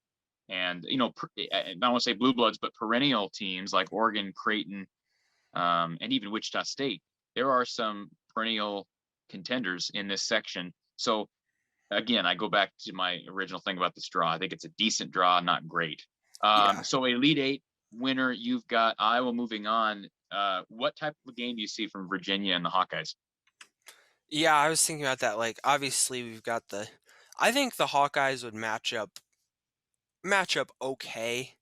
and I don't want to say blue bloods, but perennial teams like Oregon, Creighton, and even Wichita State. There are some perennial contenders in this section. So again, I go back to my original thing about this draw. I think it's a decent draw, not great. Yeah. So Elite Eight winner, you've got Iowa moving on. What type of game do you see from Virginia and the Hawkeyes? Yeah, I was thinking about that. Like, obviously, we've got the. I think the Hawkeyes would match up okay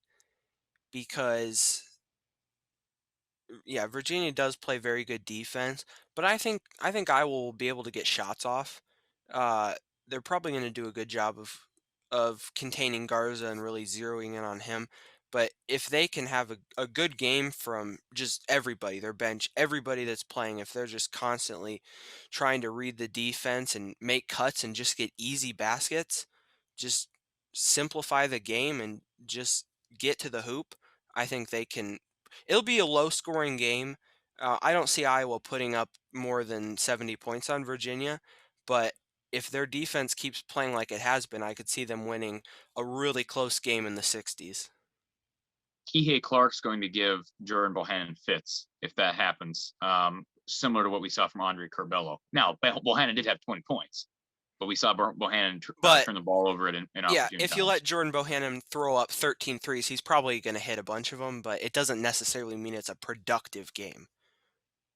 because yeah, Virginia does play very good defense, but I think I will be able to get shots off. Uh, they're probably going to do a good job of containing Garza and really zeroing in on him. But if they can have a good game from just everybody, their bench, everybody that's playing, if they're just constantly trying to read the defense and make cuts and just get easy baskets, just simplify the game and just get to the hoop, I think they can it'll be a low scoring game. I don't see Iowa putting up more than 70 points on Virginia, but if their defense keeps playing like it has been, I could see them winning a really close game in the 60s. Kihei Clark's going to give Jordan Bohannon fits if that happens, similar to what we saw from Andre Curbelo. Now, Bohannon did have 20 points, but we saw Bohannon But turn the ball over at yeah, inopportune if you times. let Jordan Bohannon throw up 13 threes, he's probably going to hit a bunch of them, but it doesn't necessarily mean it's a productive game.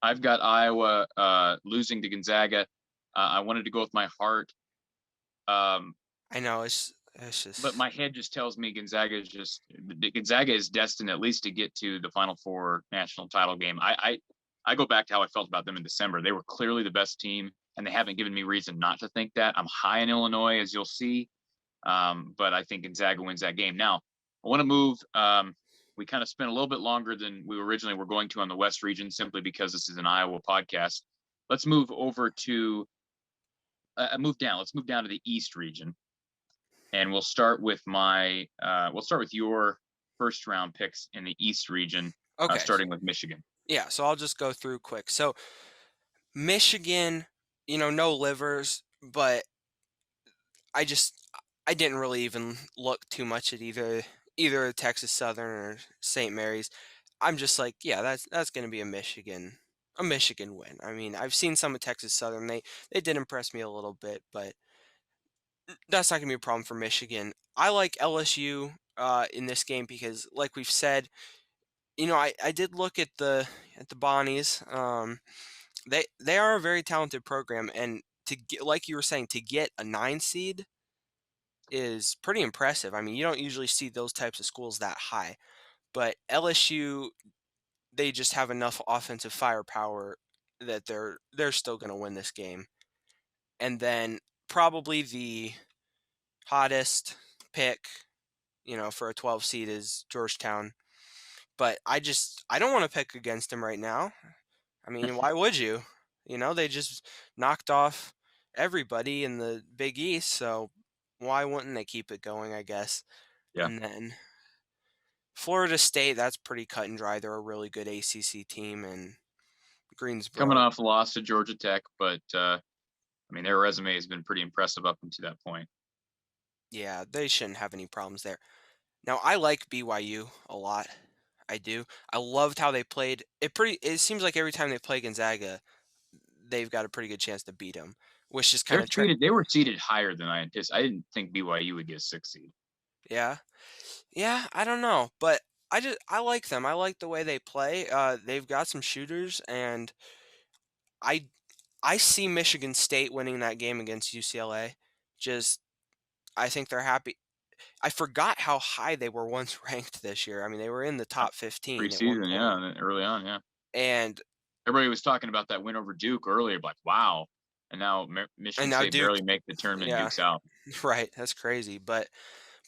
I've got Iowa losing to Gonzaga. I wanted to go with my heart, um, I know it's but just my head just tells me Gonzaga is destined at least to get to the Final Four national title game. I go back to how I felt about them in December. They were clearly the best team, and they haven't given me reason not to think that. I'm high in Illinois, as you'll see, but I think Gonzaga wins that game. Now, I want to move. We kind of spent a little bit longer than we originally were going to on the West region, simply because this is an Iowa podcast. Let's move over to move down. Let's move down to the East region, and we'll start with your first round picks in the East region, okay. starting with Michigan. Yeah, so I'll just go through quick. So Michigan, no livers, but I just I didn't really even look too much at either Texas Southern or St. Mary's, I'm just like, yeah, that's going to be a Michigan win. I mean, I've seen some of Texas Southern. They did impress me a little bit, but that's not going to be a problem for Michigan. I like LSU in this game because, like we've said, I did look at the Bonnies. They are a very talented program, and to get, like you were saying, to get a 9 seed is pretty impressive. I mean, you don't usually see those types of schools that high, but LSU, they just have enough offensive firepower that they're still going to win this game. And then probably the hottest pick, for a 12 seed is Georgetown. But I don't want to pick against them right now. I mean, why would you? They just knocked off everybody in the Big East, so why wouldn't they keep it going, I guess? Yeah. And then Florida State, that's pretty cut and dry. They're a really good ACC team, and Coming Greensboro, off a loss to Georgia Tech, but I mean, their resume has been pretty impressive up until that point. yeah, they shouldn't have any problems there. Now, I like BYU a lot. I do. I loved how they played. It seems like every time they play Gonzaga, they've got a pretty good chance to beat them, which is kind of They were seated higher than I anticipated. I didn't think BYU would get a 6 seed. yeah. Yeah, I don't know, but I like them. I like the way they play. They've got some shooters, and I I see Michigan State winning that game against UCLA. Just I think they're happy. I forgot how high they were once ranked this year. I mean, they were in the top 15 at one Preseason, yeah, point, and then early on, yeah. and Everybody was talking about that win over Duke earlier, like, wow. And now and Michigan now State Duke, barely make the tournament. yeah, Duke's out. right. That's crazy, but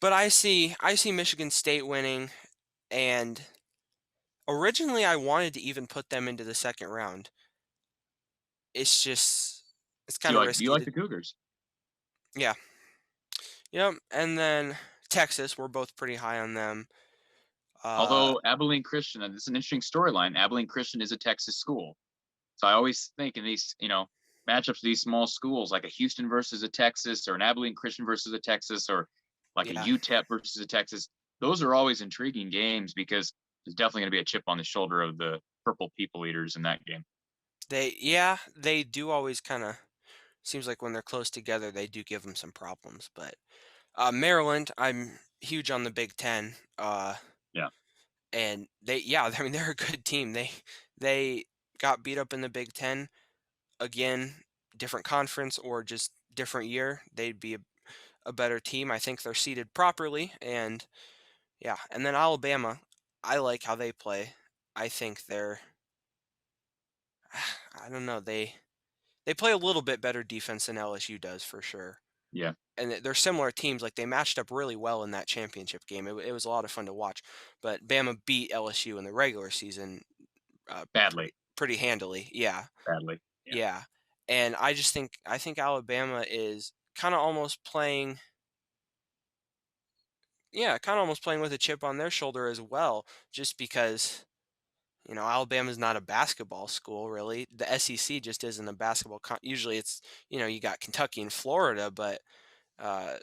I see Michigan State winning, and originally I wanted to even put them into the second round. It's Do kind you of like do you risky like to, the Cougars? yeah. Yep, and then Texas, we're both pretty high on them. Uh, Although Abilene Christian, and this is an interesting storyline. Abilene Christian is a Texas school. So I always think in these, matchups with these small schools, like a Houston versus a Texas, or an Abilene Christian versus a Texas, or like a yeah, UTEP versus a Texas. Those are always intriguing games because there's definitely going to be a chip on the shoulder of the purple people eaters in that game. they do always kind of seems like when they're close together, they do give them some problems. But Maryland, I'm huge on the Big Ten, Yeah, and yeah, I mean they're a good team. They got beat up in the Big Ten again, different conference or just different year. They'd be a better team. I think they're seated properly, and yeah, and then Alabama, I like how they play. I think I don't know, they play a little bit better defense than LSU does for sure. yeah, And they're similar teams. Like they matched up really well in that championship game. It was a lot of fun to watch. But Bama beat LSU in the regular season badly, pretty handily. Yeah, badly. Yeah, yeah. And I think Alabama is kind of almost playing. Yeah, kind of almost playing with a chip on their shoulder as well, just because Alabama's not a basketball school really. The SEC just isn't a basketball. Usually, it's you got Kentucky and Florida, but uh,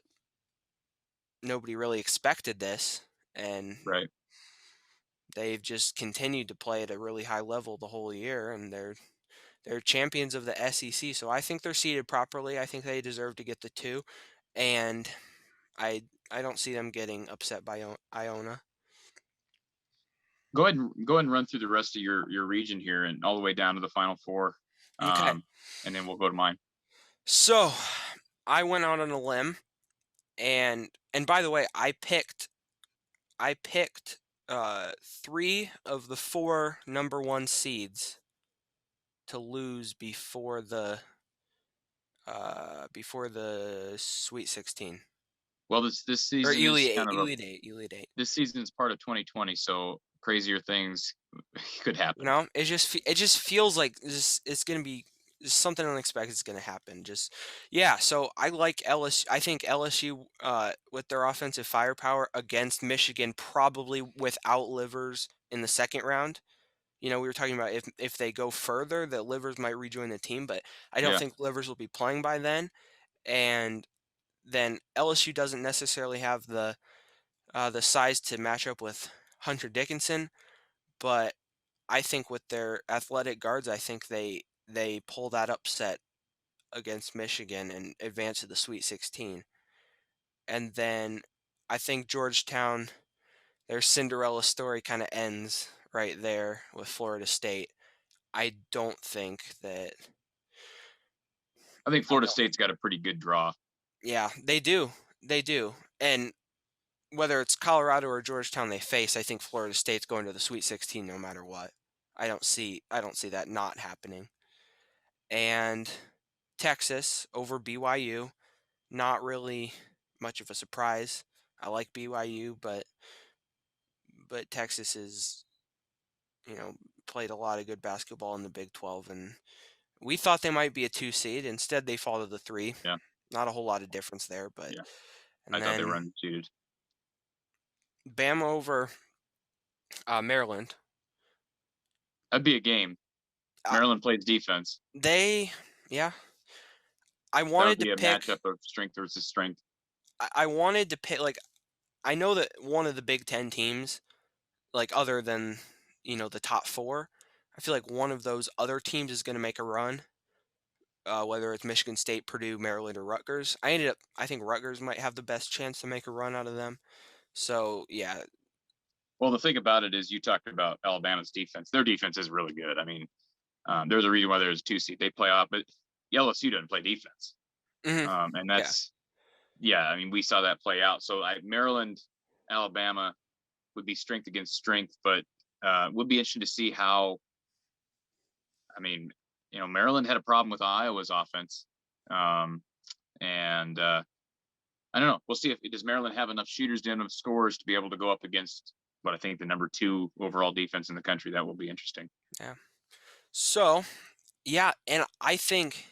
nobody really expected this, and right. they've just continued to play at a really high level the whole year, and they're champions of the SEC. So I think they're seated properly. I think they deserve to get the two, and I don't see them getting upset by Iona. Go ahead and run through the rest of your region here and all the way down to the Final Four, Okay, um, and then we'll go to mine. so I went out on a limb, and by the way, I picked 3 of the 4 number 1 seeds to lose before the Sweet 16 Well, this or season is Elite kind 8, of a Elite 8. this season is part of 2020, so crazier things could happen. It just feels like it's gonna be something unexpected is gonna happen. Just yeah. So I like LSU. I think LSU with their offensive firepower against Michigan, probably without Livers in the second round. We were talking about if they go further, that Livers might rejoin the team, but I don't Yeah, think Livers will be playing by then. And then LSU doesn't necessarily have the size to match up with Hunter Dickinson, but I think with their athletic guards, I think they pull that upset against Michigan and advance to the Sweet 16. And then I think Georgetown, their Cinderella story kind of ends right there with Florida State. I don't think that. I think I Florida don't. State's got a pretty good draw. Yeah, they do. They do. And whether it's Colorado or Georgetown they face, I think Florida State's going to the Sweet 16 no matter what. I don't see that not happening. And Texas over BYU, not really much of a surprise. I like BYU, but Texas is, you know, played a lot of good basketball in the Big 12, and we thought they might be a 2 seed. Instead, they fall to the 3. Yeah, Not a whole lot of difference there, but yeah. I and thought they were then undefeated. Bama over Maryland. That'd be a game. Uh, Maryland plays defense. they, yeah, I That would wanted to be a pick. matchup of strength versus strength. I wanted to pick like I know that one of the Big Ten teams, like other than the top four, I feel like one of those other teams is going to make a run. Whether it's Michigan State, Purdue, Maryland, or Rutgers. I think Rutgers might have the best chance to make a run out of them. So yeah, Well, the thing about it is you talked about Alabama's defense. Their defense is really good. I mean, there's a reason why there's a 2 seed. They play off, but LSU doesn't play defense. hmm And yeah, that's, yeah, I mean, we saw that play out. So Maryland, Alabama would be strength against strength, but would be interesting to see how, I mean, Maryland had a problem with Iowa's offense. And I don't know. We'll see if does Maryland have enough shooters to enough scores to be able to go up against what I think the number 2 overall defense in the country. That will be interesting. yeah. So yeah, and I think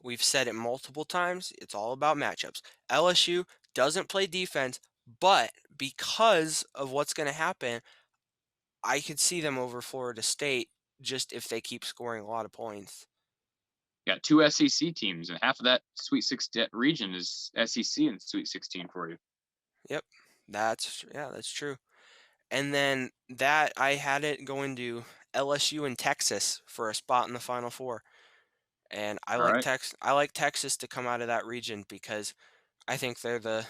we've said it multiple times. It's all about matchups. LSU doesn't play defense, but because of what's going to happen, I could see them over Florida State just if they keep scoring a lot of points. Got 2 SEC teams, and half of that Sweet 16 region is SEC and Sweet 16 for you. Yep. That's true. And then that I had it going to LSU and Texas for a spot in the Final Four. And All right, I like Texas to come out of that region because I think they're the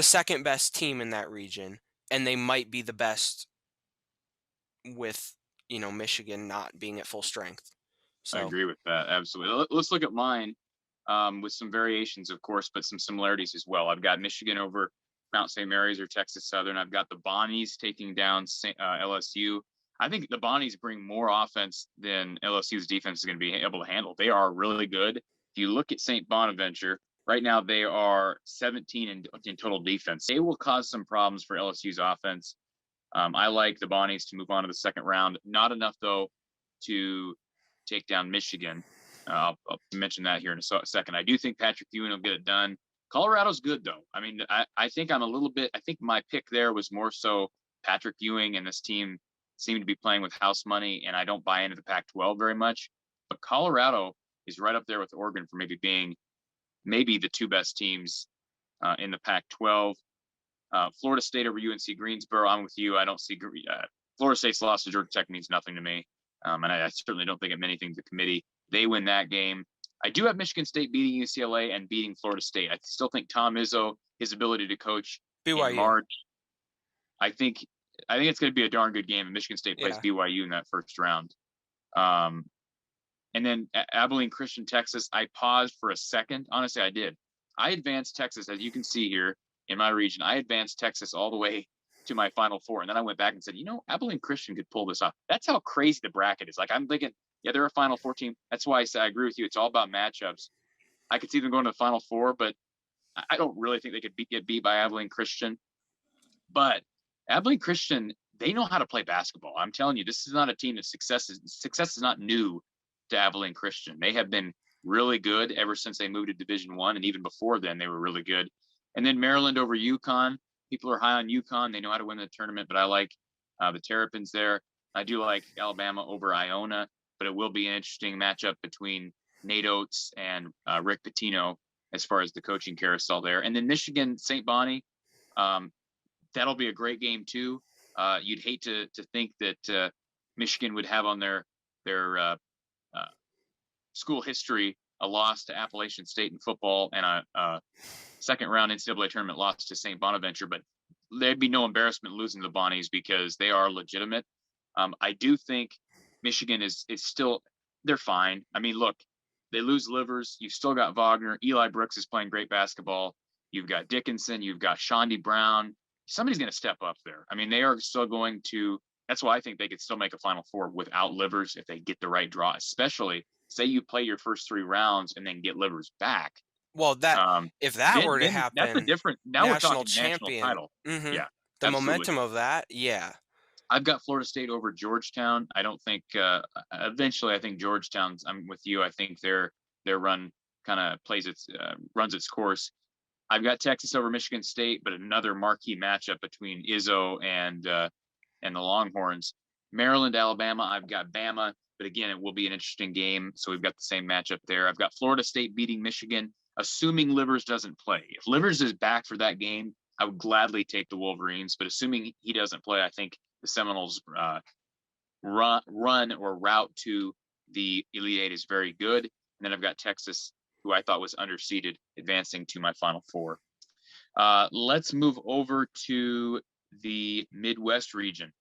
second best team in that region, and they might be the best with, Michigan not being at full strength. I So, agree with that. Absolutely. Let's look at mine with some variations, of course, but some similarities as well. I've got Michigan over Mount St. Mary's or Texas Southern. I've got the Bonnies taking down LSU. I think the Bonnies bring more offense than LSU's defense is going to be able to handle. They are really good. If you look at St. Bonaventure, right now they are 17 in total defense. They will cause some problems for LSU's offense. I like the Bonnies to move on to the second round. Not enough, though, to take down Michigan. I'll mention that here in a second. I do think Patrick Ewing will get it done. Colorado's good, though. I mean, I think I'm a little bit, I think my pick there was more so Patrick Ewing and this team seem to be playing with house money, and I don't buy into the Pac-12 very much. But Colorado is right up there with Oregon for maybe being the 2 best teams in the Pac-12. Florida State over UNC Greensboro. I'm with you. I don't see Florida State's loss to Georgia Tech means nothing to me. And I certainly don't think it meant anything to the committee. They win that game. I do have Michigan State beating UCLA and beating Florida State. I still think Tom Izzo, his ability to coach in BYU. March, I think it's going to be a darn good game. And Michigan State plays Yeah. BYU in that first round. And then Abilene Christian, Texas. I paused for a second. Honestly, I did. I advanced Texas, as you can see here in my region. I advanced Texas all the way to my Final Four, and then I went back and said, Abilene Christian could pull this off. That's how crazy the bracket is. Like I'm thinking, yeah, they're a Final Four team. That's why I say I agree with you. It's all about matchups. I could see them going to the Final Four, but I don't really think they could get beat by Abilene Christian. But Abilene Christian, they know how to play basketball. I'm telling you, this is not a team that success is not new to Abilene Christian. They have been really good ever since they moved to Division I, and even before then, they were really good. And then Maryland over UConn. People are high on UConn. They know how to win the tournament, but I like the Terrapins there. I do like Alabama over Iona, but it will be an interesting matchup between Nate Oates and Rick Pitino as far as the coaching carousel there. And then Michigan, St. Bonnie. That'll be a great game too. You'd hate to think that Michigan would have on their school history a loss to Appalachian State in football and a second round NCAA tournament loss to St. Bonaventure, but there'd be no embarrassment losing to the Bonnies because they are legitimate. I do think Michigan is still, they're fine. I mean, look, they lose Livers. You've still got Wagner. Eli Brooks is playing great basketball. You've got Dickinson. You've got Shondi Brown. Somebody's going to step up there. I mean, they are still going to. That's why I think they could still make a Final Four without Livers if they get the right draw. Especially, say you play your first 3 rounds and then get Livers back. Well, if that were to Then that's a happen, different. Now we're national talking national champion. title. Mm-hmm. Yeah, The absolutely. momentum of that, yeah. I've got Florida State over Georgetown. I don't think eventually. I think Georgetown's. I'm with you. I think their run kind of runs its course. I've got Texas over Michigan State, but another marquee matchup between Izzo and the Longhorns. Maryland, Alabama. I've got Bama, but again, it will be an interesting game. So we've got the same matchup there. I've got Florida State beating Michigan, assuming Livers doesn't play. If Livers is back for that game, I would gladly take the Wolverines. But assuming he doesn't play, I think the Seminoles run or route to the Elite Eight is very good. And then I've got Texas, who I thought was underseeded, advancing to my Final Four. Let's move over to the Midwest region.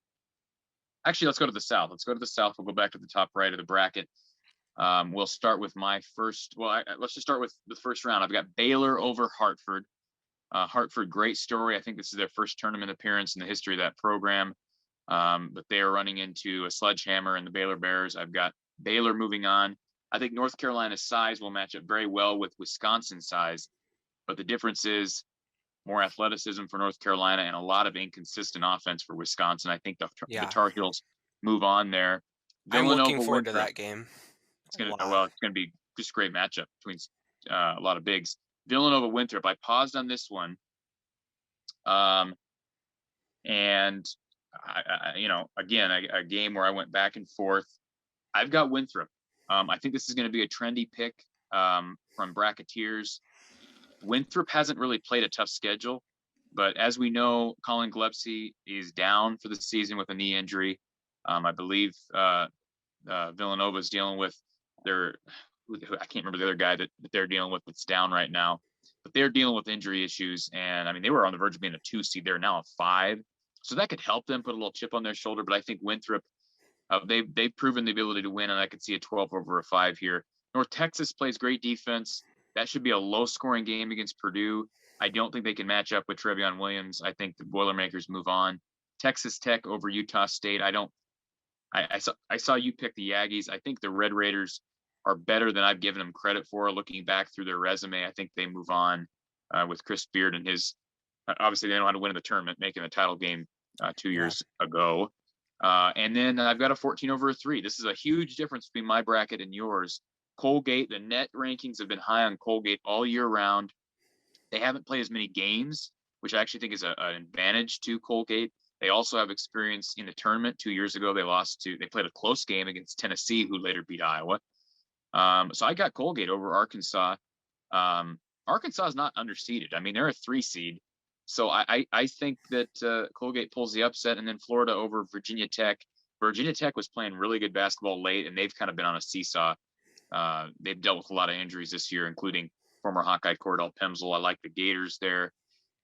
Actually, let's go to the South. We'll go back to the top right of the bracket. We'll start with my first. Well, let's just start with the first round. I've got Baylor over Hartford. Hartford, great story. I think this is their first tournament appearance in the history of that program. But they are running into a sledgehammer in the Baylor Bears. I've got Baylor moving on. I think North Carolina's size will match up very well with Wisconsin's size, but the difference is more athleticism for North Carolina and a lot of inconsistent offense for Wisconsin. I think the Tar Heels move on there. I'm looking forward to that game. It's gonna be just a great matchup between a lot of bigs. Villanova Winthrop. I paused on this one, and again, a game where I went back and forth. I've got Winthrop. I think this is going to be a trendy pick from bracketiers. Winthrop hasn't really played a tough schedule, but as we know, Colin Gillespie is down for the season with a knee injury. I believe Villanova is dealing with I can't remember the other guy that they're dealing with that's down right now, but they're dealing with injury issues. And I mean, they were on the verge of being a 2 seed. They're now a 5. So that could help them put a little chip on their shoulder. But I think Winthrop, they've proven the ability to win, and I could see a 12 over a 5 here. North Texas plays great defense. That should be a low-scoring game against Purdue. I don't think they can match up with Trevion Williams. I think the Boilermakers move on. Texas Tech over Utah State. I saw you pick the Aggies. I think the Red Raiders are better than I've given them credit for. Looking back through their resume, I think they move on with Chris Beard and his. Obviously, they know how to win the tournament, making the title game 2 years ago. And then I've got a 14 over a 3. This is a huge difference between my bracket and yours. Colgate, the net rankings have been high on Colgate all year round. They haven't played as many games, which I actually think is an advantage to Colgate. They also have experience in the tournament. 2 years ago, they played a close game against Tennessee, who later beat Iowa. So I got Colgate over Arkansas. Arkansas is not underseeded. I mean, they're a 3 seed. So I think that Colgate pulls the upset, and then Florida over Virginia Tech. Virginia Tech was playing really good basketball late, and they've kind of been on a seesaw. They've dealt with a lot of injuries this year, including former Hawkeye Cordell Pemsl. I like the Gators there,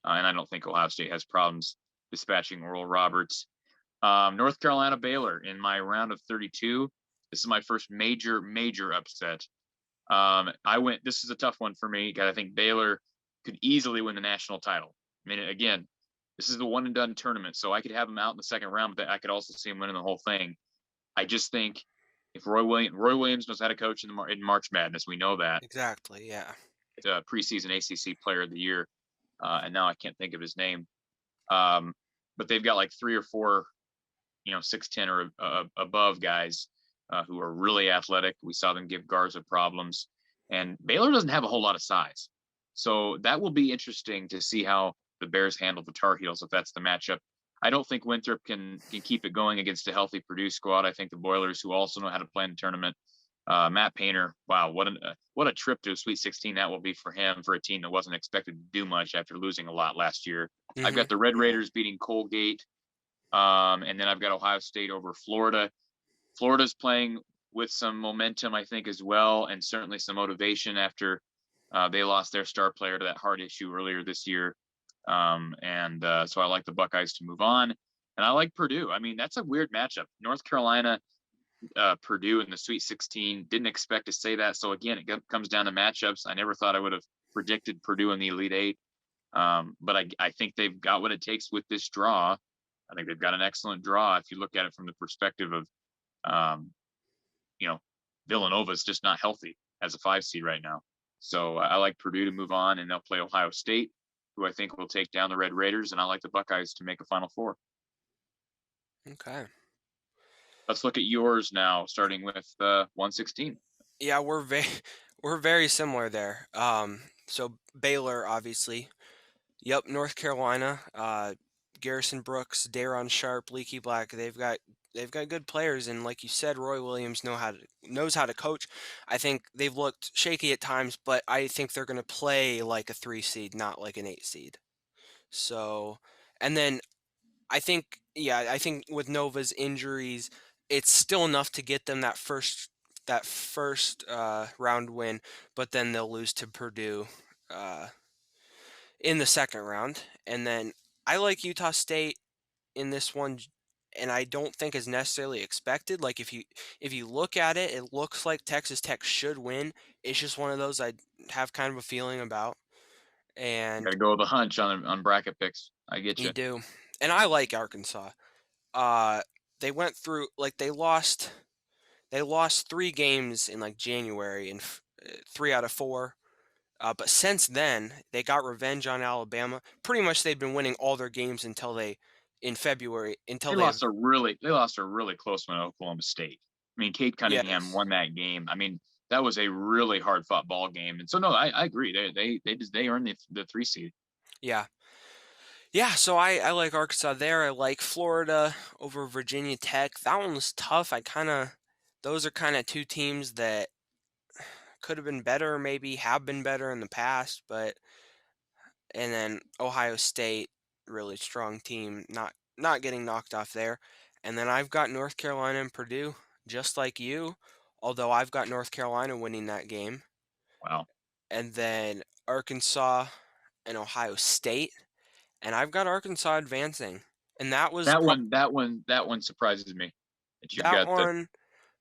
and I don't think Ohio State has problems dispatching Oral Roberts. North Carolina Baylor in my round of 32. This is my first major upset. This is a tough one for me because I think Baylor could easily win the national title. I mean, again, this is the one and done tournament, so I could have them out in the second round, but I could also see them winning the whole thing. I just think if Roy Williams knows how to coach in March Madness, we know that. Exactly, yeah. Preseason ACC Player of the Year, and now I can't think of his name. But they've got like 3 or 4, 6'10" or above guys who are really athletic. We saw them give Garza problems, and Baylor doesn't have a whole lot of size, so that will be interesting to see how the Bears handle the Tar Heels if that's the matchup. I don't think Winthrop can keep it going against a healthy Purdue squad. I think the Boilers, who also know how to play in the tournament, Matt Painter, wow, what a trip to a Sweet 16 that will be for him, for a team that wasn't expected to do much after losing a lot last year. I've got the Red Yeah. Raiders beating Colgate, and then I've got Ohio State over Florida. Florida's playing with some momentum, I think, as well, and certainly some motivation after they lost their star player to that heart issue earlier this year. And so I like the Buckeyes to move on. And I like Purdue. I mean, that's a weird matchup. North Carolina, Purdue in the Sweet 16. Didn't expect to say that. So again, it comes down to matchups. I never thought I would have predicted Purdue in the Elite Eight. But I think they've got what it takes with this draw. I think they've got an excellent draw if you look at it from the perspective of, um, you know, Villanova's just not healthy as a 5 seed right now. So I like Purdue to move on, and they'll play Ohio State, who I think will take down the Red Raiders, and I like the Buckeyes to make a Final Four. Okay. Let's look at yours now, starting with 116. Yeah, we're very we're very similar there. So Baylor, obviously. Yep, North Carolina. Garrison Brooks, Daron Sharp, Leaky Black. They've got good players, and like you said, Roy Williams knows how to coach. I think they've looked shaky at times, but I think they're going to play like a 3 seed, not like an 8 seed. So, and then I think with Nova's injuries, it's still enough to get them that first round win, but then they'll lose to Purdue uh, in the second round. And then I like Utah State in this one, and I don't think is necessarily expected. Like if you look at it, it looks like Texas Tech should win. It's just one of those I have kind of a feeling about, Got and to go with a hunch on bracket picks. I get you you. do. And I like Arkansas. Uh, they went through like they lost 3 games in like January and 3 out of 4. But since then, they got revenge on Alabama. Pretty much, they've been winning all their games until they in February until they've They lost a really close one to Oklahoma State. I mean, Kate Cunningham yes won that game. I mean, that was a really hard fought ball game. And so no, I agree. They earned the 3 seed. yeah yeah. So I like Arkansas there. I like Florida over Virginia Tech. That one was tough. Those are kind of two teams that could have been better, maybe have been better in the past, but and then Ohio State, really strong team, not getting knocked off there. And then I've got North Carolina and Purdue, just like you, although I've got North Carolina winning that game. Wow. And then Arkansas and Ohio State, and I've got Arkansas advancing. And That one surprises me that you've that got the one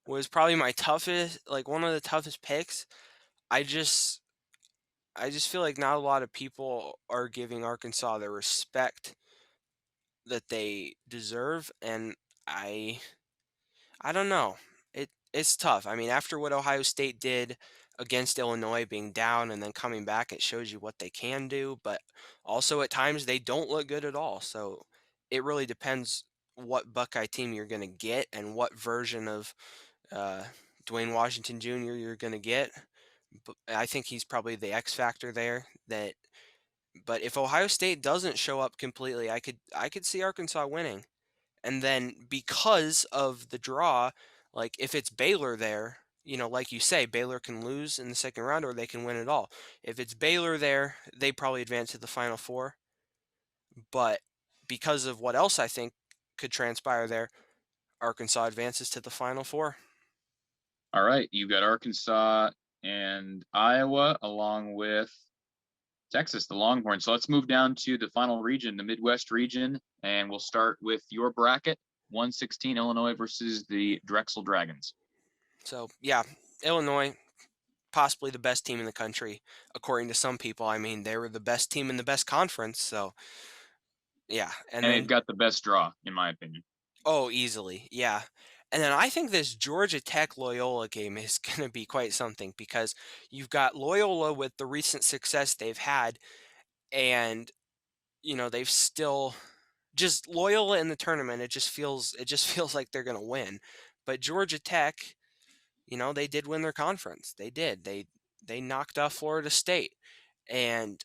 was probably my toughest, like one of the toughest picks. I just I just feel like not a lot of people are giving Arkansas the respect that they deserve, and I don't know. It's tough. I mean, after what Ohio State did against Illinois, being down and then coming back, it shows you what they can do. But also at times they don't look good at all. So it really depends what Buckeye team you're going to get and what version of uh, Dwayne Washington Jr. you're going to get. But I think he's probably the X factor there. But if Ohio State doesn't show up completely, I could see Arkansas winning. And then because of the draw, like if it's Baylor there, like you say, Baylor can lose in the second round or they can win it all. If it's Baylor there, they probably advance to the Final Four. But because of what else I think could transpire there, Arkansas advances to the Final Four. all right. You've got Arkansas and Iowa along with Texas, the Longhorns. So let's move down to the final region, the Midwest region, and we'll start with your bracket: 116 Illinois versus the Drexel Dragons. So yeah, Illinois, possibly the best team in the country, according to some people. I mean, they were the best team in the best conference. So yeah, and And they've then got the best draw, in my opinion. oh, easily. Yeah. And then I think this Georgia Tech Loyola game is going to be quite something because you've got Loyola with the recent success they've had, and they've still just Loyola in the tournament. It just feels like they're going to win. But Georgia Tech, they did win their conference. They did. They knocked off Florida State, and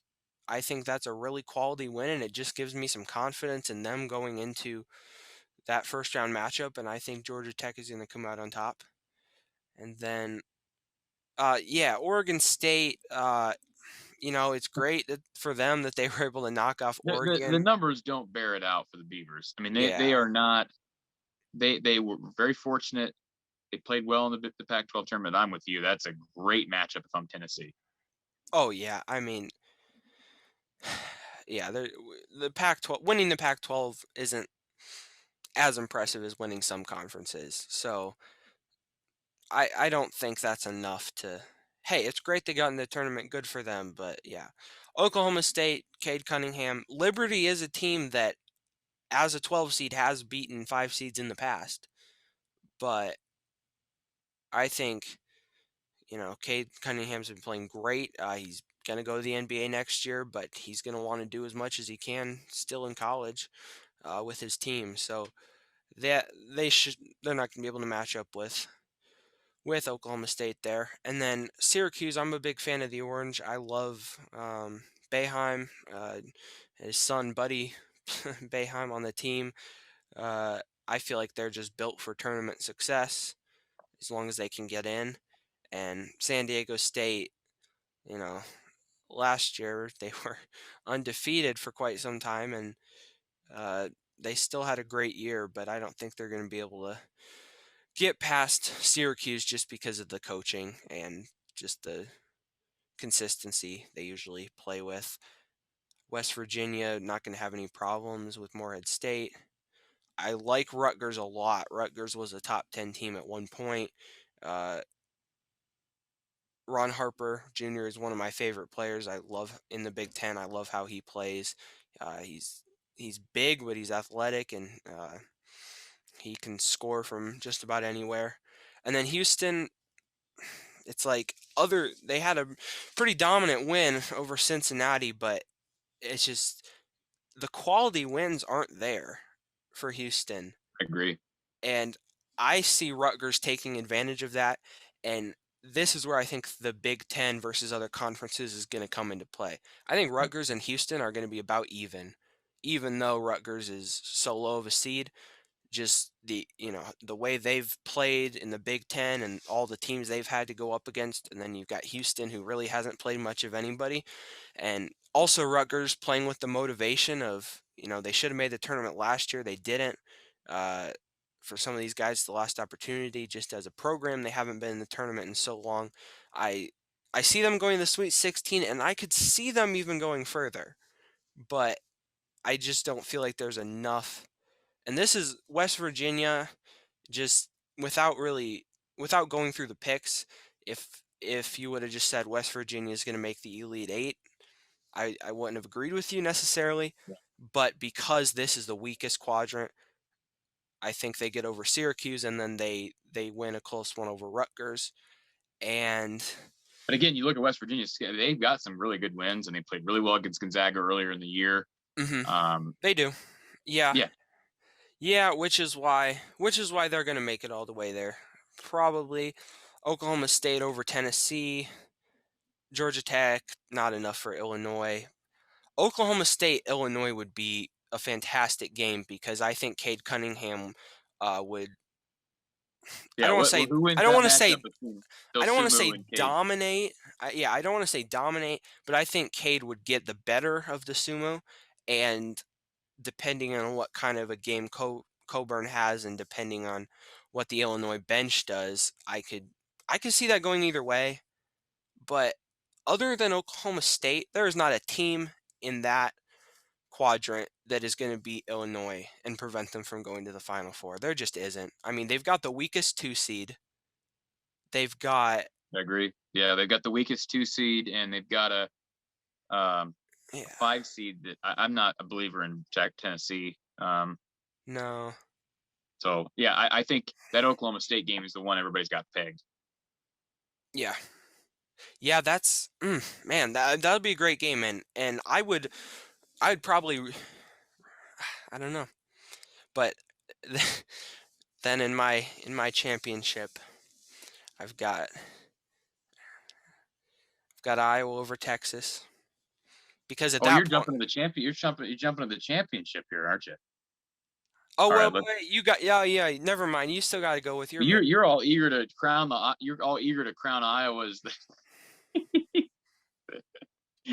I think that's a really quality win, and it just gives me some confidence in them going into that first round matchup, and I think Georgia Tech is going to come out on top. And then, yeah, Oregon State. it's great for them that they were able to knock off The Oregon. numbers don't bear it out for the Beavers. I mean, they Yeah. are not. They were very fortunate. They played well in the Pac-12 tournament. I'm with you. That's a great matchup if I'm Tennessee. Oh yeah. I mean, yeah. The Pac-12 winning the Pac-12 isn't as impressive as winning some conferences. So I don't think that's enough to. Hey, it's great they got in the tournament. Good for them. But yeah, Oklahoma State, Cade Cunningham, Liberty is a team that, as a 12 seed, has beaten 5 seeds in the past. But I think Cade Cunningham's been playing great. He's gonna go to the NBA next year, but he's gonna want to do as much as he can still in college with his team. So that they're not gonna be able to match up with Oklahoma State there. And then Syracuse, I'm a big fan of the Orange. I love Boeheim, his son Buddy Boeheim on the team. I feel like they're just built for tournament success as long as they can get in. And San Diego State, you know, last year they were undefeated for quite some time, and they still had a great year, but I don't think they're going to be able to get past Syracuse just because of the coaching and just the consistency they usually play with. West Virginia not going to have any problems with Morehead State. I like Rutgers a lot. Rutgers was a top 10 team at one point. Uh, Ron Harper Jr. is one of my favorite players. I love in the Big Ten. I love how he plays. He's big, but he's athletic, and he can score from just about anywhere. And then Houston, it's like they had a pretty dominant win over Cincinnati, but it's just the quality wins aren't there for Houston. I agree. And I see Rutgers taking advantage of that. And this is where I think the Big Ten versus other conferences is going to come into play. I think Rutgers and Houston are going to be about even though Rutgers is so low of a seed. Just the way they've played in the Big Ten and all the teams they've had to go up against, and then you've got Houston, who really hasn't played much of anybody, and also Rutgers playing with the motivation of they should have made the tournament last year, they didn't. Uh, for some of these guys, the last opportunity. Just as a program, they haven't been in the tournament in so long. I I see them going to the Sweet 16, and I could see them even going further, but I just don't feel like there's enough. And this is West Virginia, just without going through the picks. If you would have just said West Virginia is going to make the Elite Eight, I wouldn't have agreed with you necessarily. Yeah. But because this is the weakest quadrant, I think they get over Syracuse, and then they win a close one over Rutgers. And But again, you look at West Virginia; they've got some really good wins, and they played really well against Gonzaga earlier in the year. they do, yeah, Yeah, yeah, which is why they're going to make it all the way there. Probably Oklahoma State over Tennessee, Georgia Tech, not enough for Illinois. Oklahoma State, Illinois would be a fantastic game because I think Cade Cunningham would. I yeah. don't want to What? say. Who wins I don't that want to say. matchup between I don't want to Dosumu say and Cade? dominate. I don't want to say dominate, but I think Cade would get the better of the sumo, and depending on what kind of a game Coburn has, and depending on what the Illinois bench does, I could see that going either way. But other than Oklahoma State, there is not a team in that quadrant that is going to beat Illinois and prevent them from going to the Final Four. There just isn't. I mean, they've got the weakest 2 seed. They've got I agree. Yeah, they've got the weakest 2 seed, and they've got a yeah, 5 seed that I'm not a believer in Tennessee. no. So yeah, I think that Oklahoma State game is the one everybody's got pegged. Yeah. Yeah, that's man, that would be a great game, and I'd probably I don't know. But then in my championship, I've got Iowa over Texas because at Oh, that you're point. jumping to the champion. You're jumping to the championship here, aren't you? Oh All right, wait, you got yeah, never mind. You still got to go with your you're all eager to crown Iowa's.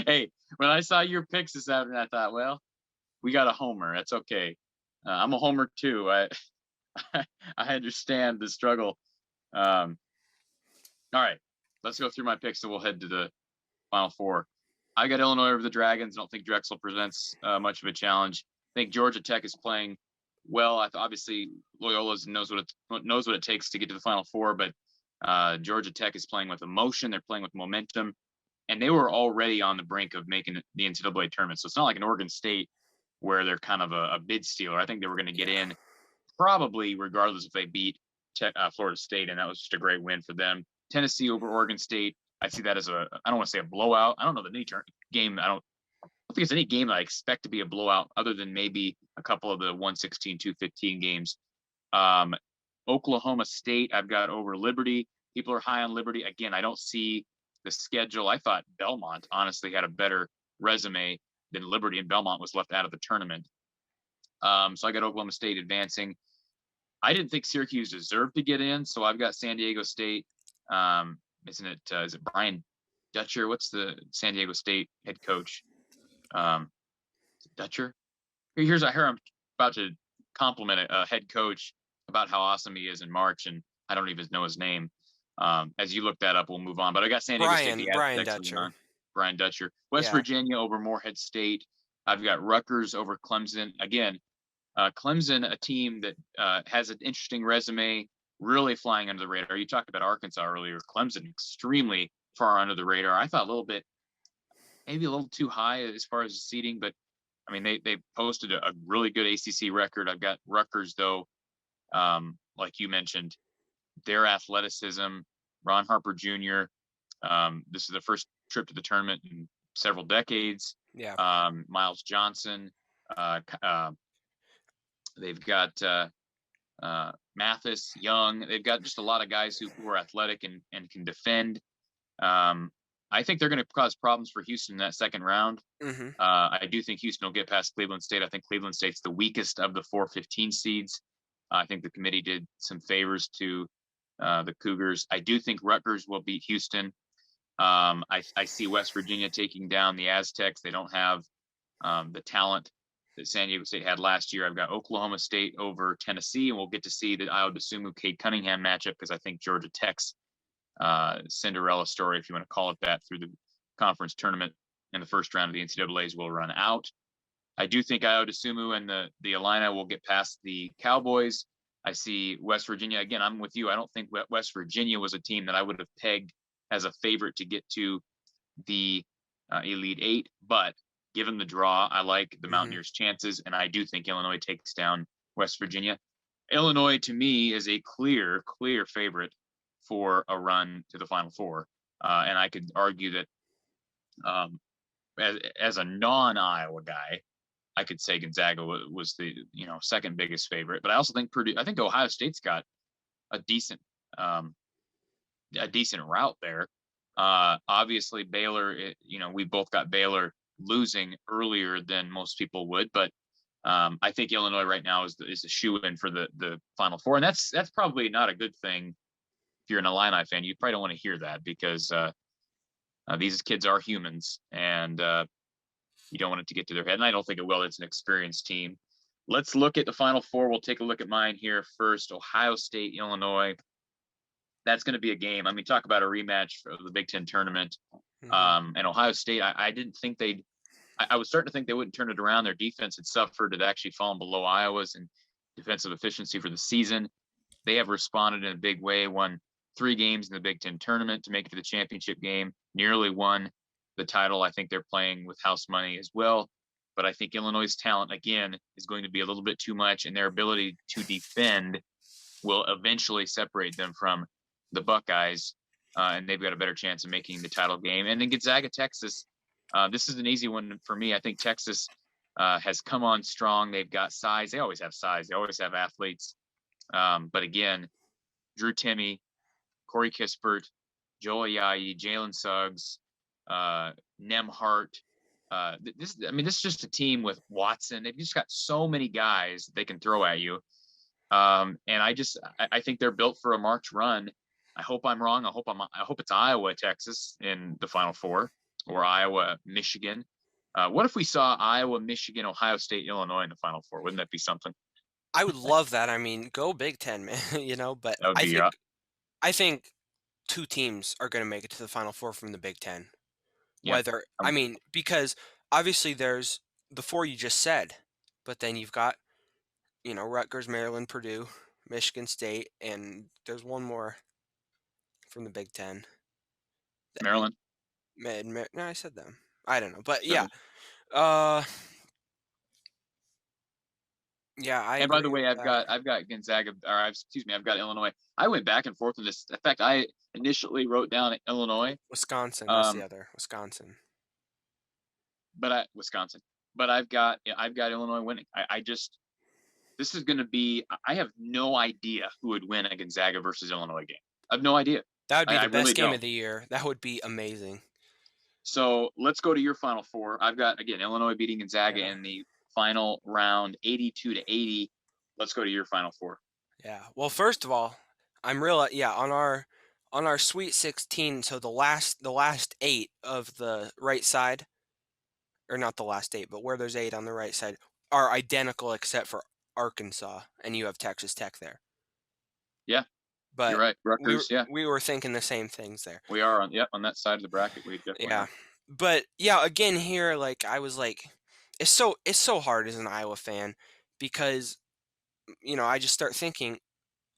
Hey, when I saw your picks this afternoon, I thought, well, we got a homer. That's okay. I'm a homer too. I understand the struggle. Um, all right, let's go through my picks, and we'll head to the Final Four. I got Illinois over the Dragons. I don't think Drexel presents much of a challenge. I think Georgia Tech is playing well. Obviously, Loyola knows what it takes to get to the Final Four, but Georgia Tech is playing with emotion. They're playing with momentum, and they were already on the brink of making the NCAA tournament. So it's not like an Oregon State where they're kind of a bid stealer. I think they were going to get in probably regardless if they beat Florida State, and that was just a great win for them. Tennessee over Oregon State. I see that as I don't want to say a blowout. I don't know the any game. I don't think it's any game that I expect to be a blowout other than maybe a couple of the 116, 215 games. Um, Oklahoma State, I've got over Liberty. People are high on Liberty. Again, I don't see the schedule. I thought Belmont honestly had a better resume than Liberty, and Belmont was left out of the tournament. So I got Oklahoma State advancing. I didn't think Syracuse deserved to get in, so I've got San Diego State. Isn't it? Is it Brian Dutcher? What's the San Diego State head coach? Dutcher. Here's I hear I'm about to compliment a head coach about how awesome he is in March, and I don't even know his name. As you look that up, we'll move on. But I got San Diego State. Brian Dutcher. Brian Dutcher. West Virginia over Morehead State. I've got Rutgers over Clemson. Again, Clemson, a team that has an interesting resume, really flying under the radar. You talked about Arkansas earlier. Clemson, extremely far under the radar. I thought maybe a little too high as far as the seeding, but I mean, they posted a really good ACC record. I've got Rutgers, though, like you mentioned, their athleticism, Ron Harper Jr. This is the first trip to the tournament in several decades. Yeah. Miles Johnson. They've got Mathis, Young. They've got just a lot of guys who are athletic and can defend. I think they're going to cause problems for Houston in that second round. Mm-hmm. I do think Houston will get past Cleveland State. I think Cleveland State's the weakest of the 4-15 seeds. I think the committee did some favors to the Cougars. I do think Rutgers will beat Houston. I see West Virginia taking down the Aztecs. They don't have the talent that San Diego State had last year. I've got Oklahoma State over Tennessee, and we'll get to see the Io DeSumo Cade Cunningham matchup because I think Georgia Tech's Cinderella story, if you want to call it that, through the conference tournament in the first round of the NCAA's will run out. I do think Io DeSumo and the Illini will get past the Cowboys. I see West Virginia. Again, I'm with you. I don't think West Virginia was a team that I would have pegged as a favorite to get to the Elite Eight, but given the draw, I like the Mountaineers' chances, and I do think Illinois takes down West Virginia. Illinois, to me, is a clear favorite for a run to the Final Four, and I could argue that as a non-Iowa guy, I could say Gonzaga was the second biggest favorite, but I also think I think Ohio State's got a decent route there. Obviously, Baylor, we both got Baylor losing earlier than most people would, but I think Illinois right now is a shoe-in for the Final Four, and that's probably not a good thing if you're an Illini fan. You probably don't want to hear that because these kids are humans, and you don't want it to get to their head, and I don't think it will. It's an experienced team. Let's look at the Final Four. We'll take a look at mine here first. Ohio State, Illinois. That's going to be a game. I mean, talk about a rematch of the Big Ten tournament. And Ohio State, I didn't think I was starting to think they wouldn't turn it around. Their defense had suffered. It actually fallen below Iowa's in defensive efficiency for the season. They have responded in a big way, won 3 games in the Big Ten tournament to make it to the championship game, nearly won the title. I think they're playing with house money as well. But I think Illinois' talent, again, is going to be a little bit too much, and their ability to defend will eventually separate them from the Buckeyes, and they've got a better chance of making the title game. And then Gonzaga, Texas. This is an easy one for me. I think Texas has come on strong. They've got size. They always have size. They always have athletes. But again, Drew Timme, Corey Kispert, Joel Ayayi, Jalen Suggs, Nemhart. This is just a team with Watson. They've just got so many guys they can throw at you. And I think they're built for a March run. I hope I'm wrong. I hope it's Iowa, Texas in the Final Four. or Iowa, Michigan. What if we saw Iowa, Michigan, Ohio State, Illinois in the Final Four? Wouldn't that be something? I would love that. I mean, go Big Ten, man. But That would I be think two teams are going to make it to the Final Four from the Big Ten. yeah. Because obviously there's the four you just said, but then you've got, Rutgers, Maryland, Purdue, Michigan State, and there's one more from the Big Ten. Maryland. No, I said them. I don't know, but yeah. Seven. Uh, yeah, I And by the agree way, with that. I've got Gonzaga, or I've got Illinois. I went back and forth on this. In fact, I initially wrote down Illinois, Wisconsin, that's the other. Wisconsin. Wisconsin, but I've got Illinois winning. I just this is going to be. I have no idea who would win a Gonzaga versus Illinois game. I have no idea. That would be I the best really game don't. of the year. That would be amazing. So let's go to your Final Four. I've got again Illinois beating Gonzaga Yeah. in the final round, 82-80. Let's go to your Final Four. Yeah. Well, first of all, I'm real. On our Sweet 16. So the last 8 of the right side, or not the last 8, but where there's 8 on the right side are identical except for Arkansas, and you have Texas Tech there. Yeah, but you're right. Rutgers. we were thinking the same things there. We are on that side of the bracket. We definitely are. But yeah, again here, like I was like, it's so hard as an Iowa fan because I just start thinking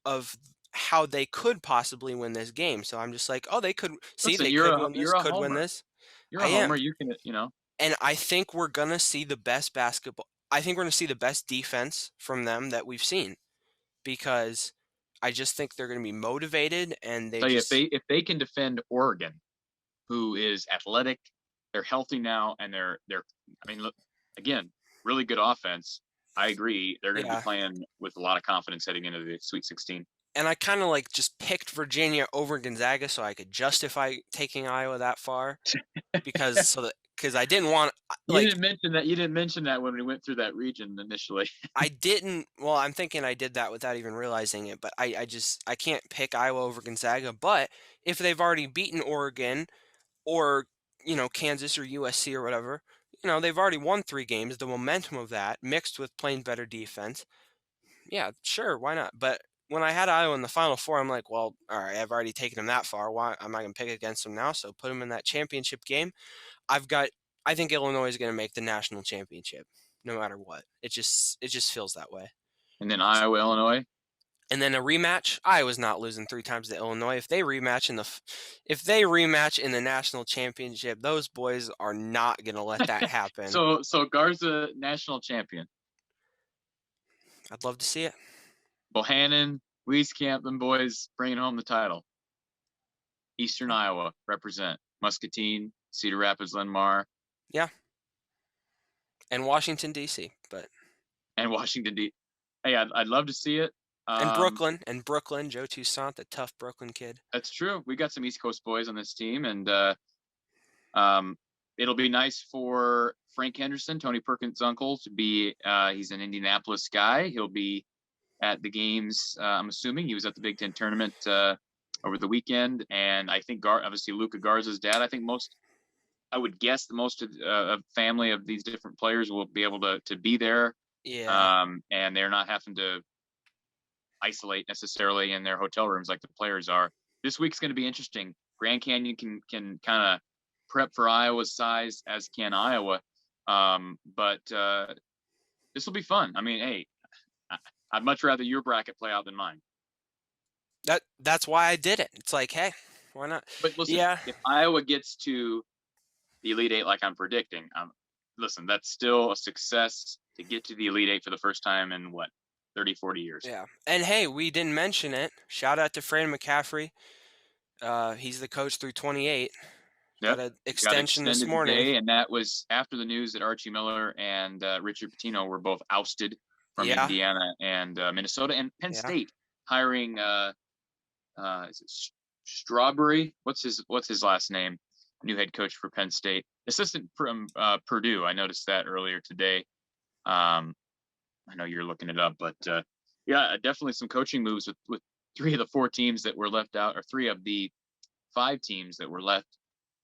of how they could possibly win this game. So I'm just like, oh, they could see. Listen, They you're could a win this. you're a Could win homer. this. You're a homer. You can And I think we're gonna see the best basketball. I think we're gonna see the best defense from them that we've seen, because I just think they're gonna be motivated and they tell you just if they can defend Oregon, who is athletic, they're healthy now, and they're I mean, look again, really good offense. I agree. They're going to be playing with a lot of confidence heading into the Sweet 16. And I kind of like just picked Virginia over Gonzaga so I could justify taking Iowa that far, because I didn't want you didn't mention that when we went through that region initially. I didn't. Well, I'm thinking I did that without even realizing it, but I can't pick Iowa over Gonzaga. But if they've already beaten Oregon or Kansas or USC or whatever, they've already won 3 games. The momentum of that mixed with playing better defense, yeah, sure, why not? But when I had Iowa in the Final Four, I'm like, well, all right, I've already taken them that far. Why am I going to pick against them now? So put them in that championship game. I think Illinois is going to make the national championship, no matter what. It just feels that way. And then Iowa, Illinois. And then a rematch. Iowa's not losing 3 times to Illinois. If they rematch in the national championship, those boys are not going to let that happen. So Garza national champion. I'd love to see it. Bohannon, Wieskamp, them boys bringing home the title. Eastern Iowa represent. Muscatine, Cedar Rapids, Linn-Mar. Yeah. And Washington, D.C. And Washington, D.C. Hey, I'd love to see it. And Brooklyn, Joe Toussaint, the tough Brooklyn kid. That's true. We got some East Coast boys on this team, and it'll be nice for Frank Henderson, Tony Perkins' uncle, to be. He's an Indianapolis guy. He'll be at the games. I'm assuming he was at the Big Ten tournament over the weekend, and I think obviously Luka Garza's dad. I would guess the most of family of these different players will be able to be there. Yeah. And they're not having to isolate necessarily in their hotel rooms like the players are. This week's going to be interesting. Grand Canyon can kind of prep for Iowa's size, as can Iowa. But this will be fun. I mean, hey, I'd much rather your bracket play out than mine. That's why I did it. It's like, hey, why not? But listen, if Iowa gets to the Elite Eight like I'm predicting, listen, that's still a success to get to the Elite Eight for the first time in 30, 40 years. Yeah. And hey, we didn't mention it. Shout out to Fran McCaffrey. He's the coach through 28. Yep. Got an extension this morning. Today, and that was after the news that Archie Miller and Richard Pitino were both ousted from Indiana and Minnesota, and Penn State hiring is it Strawberry? What's his last name? New head coach for Penn State, assistant from Purdue. I noticed that earlier today. I know you're looking it up, but definitely some coaching moves with 3 of the 4 teams that were left out, or 3 of the 5 teams that were left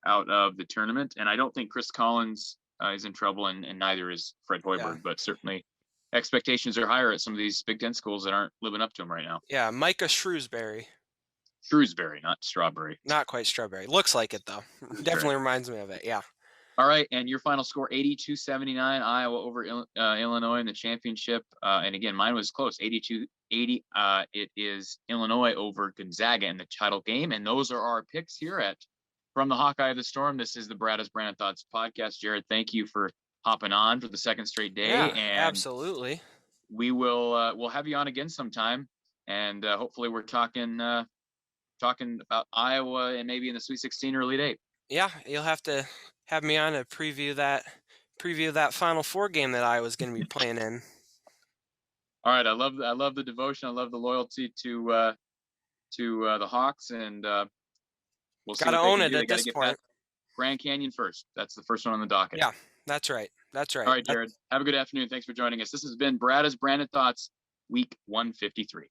out of the tournament. And I don't think Chris Collins is in trouble, and neither is Fred Yeah. Hoiberg. But certainly, expectations are higher at some of these Big Ten schools that aren't living up to them right now. Yeah, Micah Shrewsbury. Shrewsbury, not Strawberry. Not quite Strawberry. Looks like it, though. Shrewsbury. Definitely reminds me of it, yeah. All right, and your final score, 82-79, Iowa over Illinois in the championship. And again, mine was close, 82-80. It is Illinois over Gonzaga in the title game. And those are our picks here at From the Hawkeye of the Storm. This is the Brada's Brandon Thoughts podcast. Jared, thank you for hopping on for the second straight day. Yeah, and absolutely. we'll have you on again sometime. And hopefully we're talking about Iowa and maybe in the Sweet 16 or Elite Eight. Yeah, you'll have to have me on to preview that Final Four game that I was going to be playing in. All right, I love the devotion. I love the loyalty to the Hawks, and we'll see. Gotta what they own can it do. They at got to this get point. past Grand Canyon first. That's the first one on the docket. Yeah, that's right. That's right. All right, Jared. Have a good afternoon. Thanks for joining us. This has been Brada's Brandon Thoughts, week 153.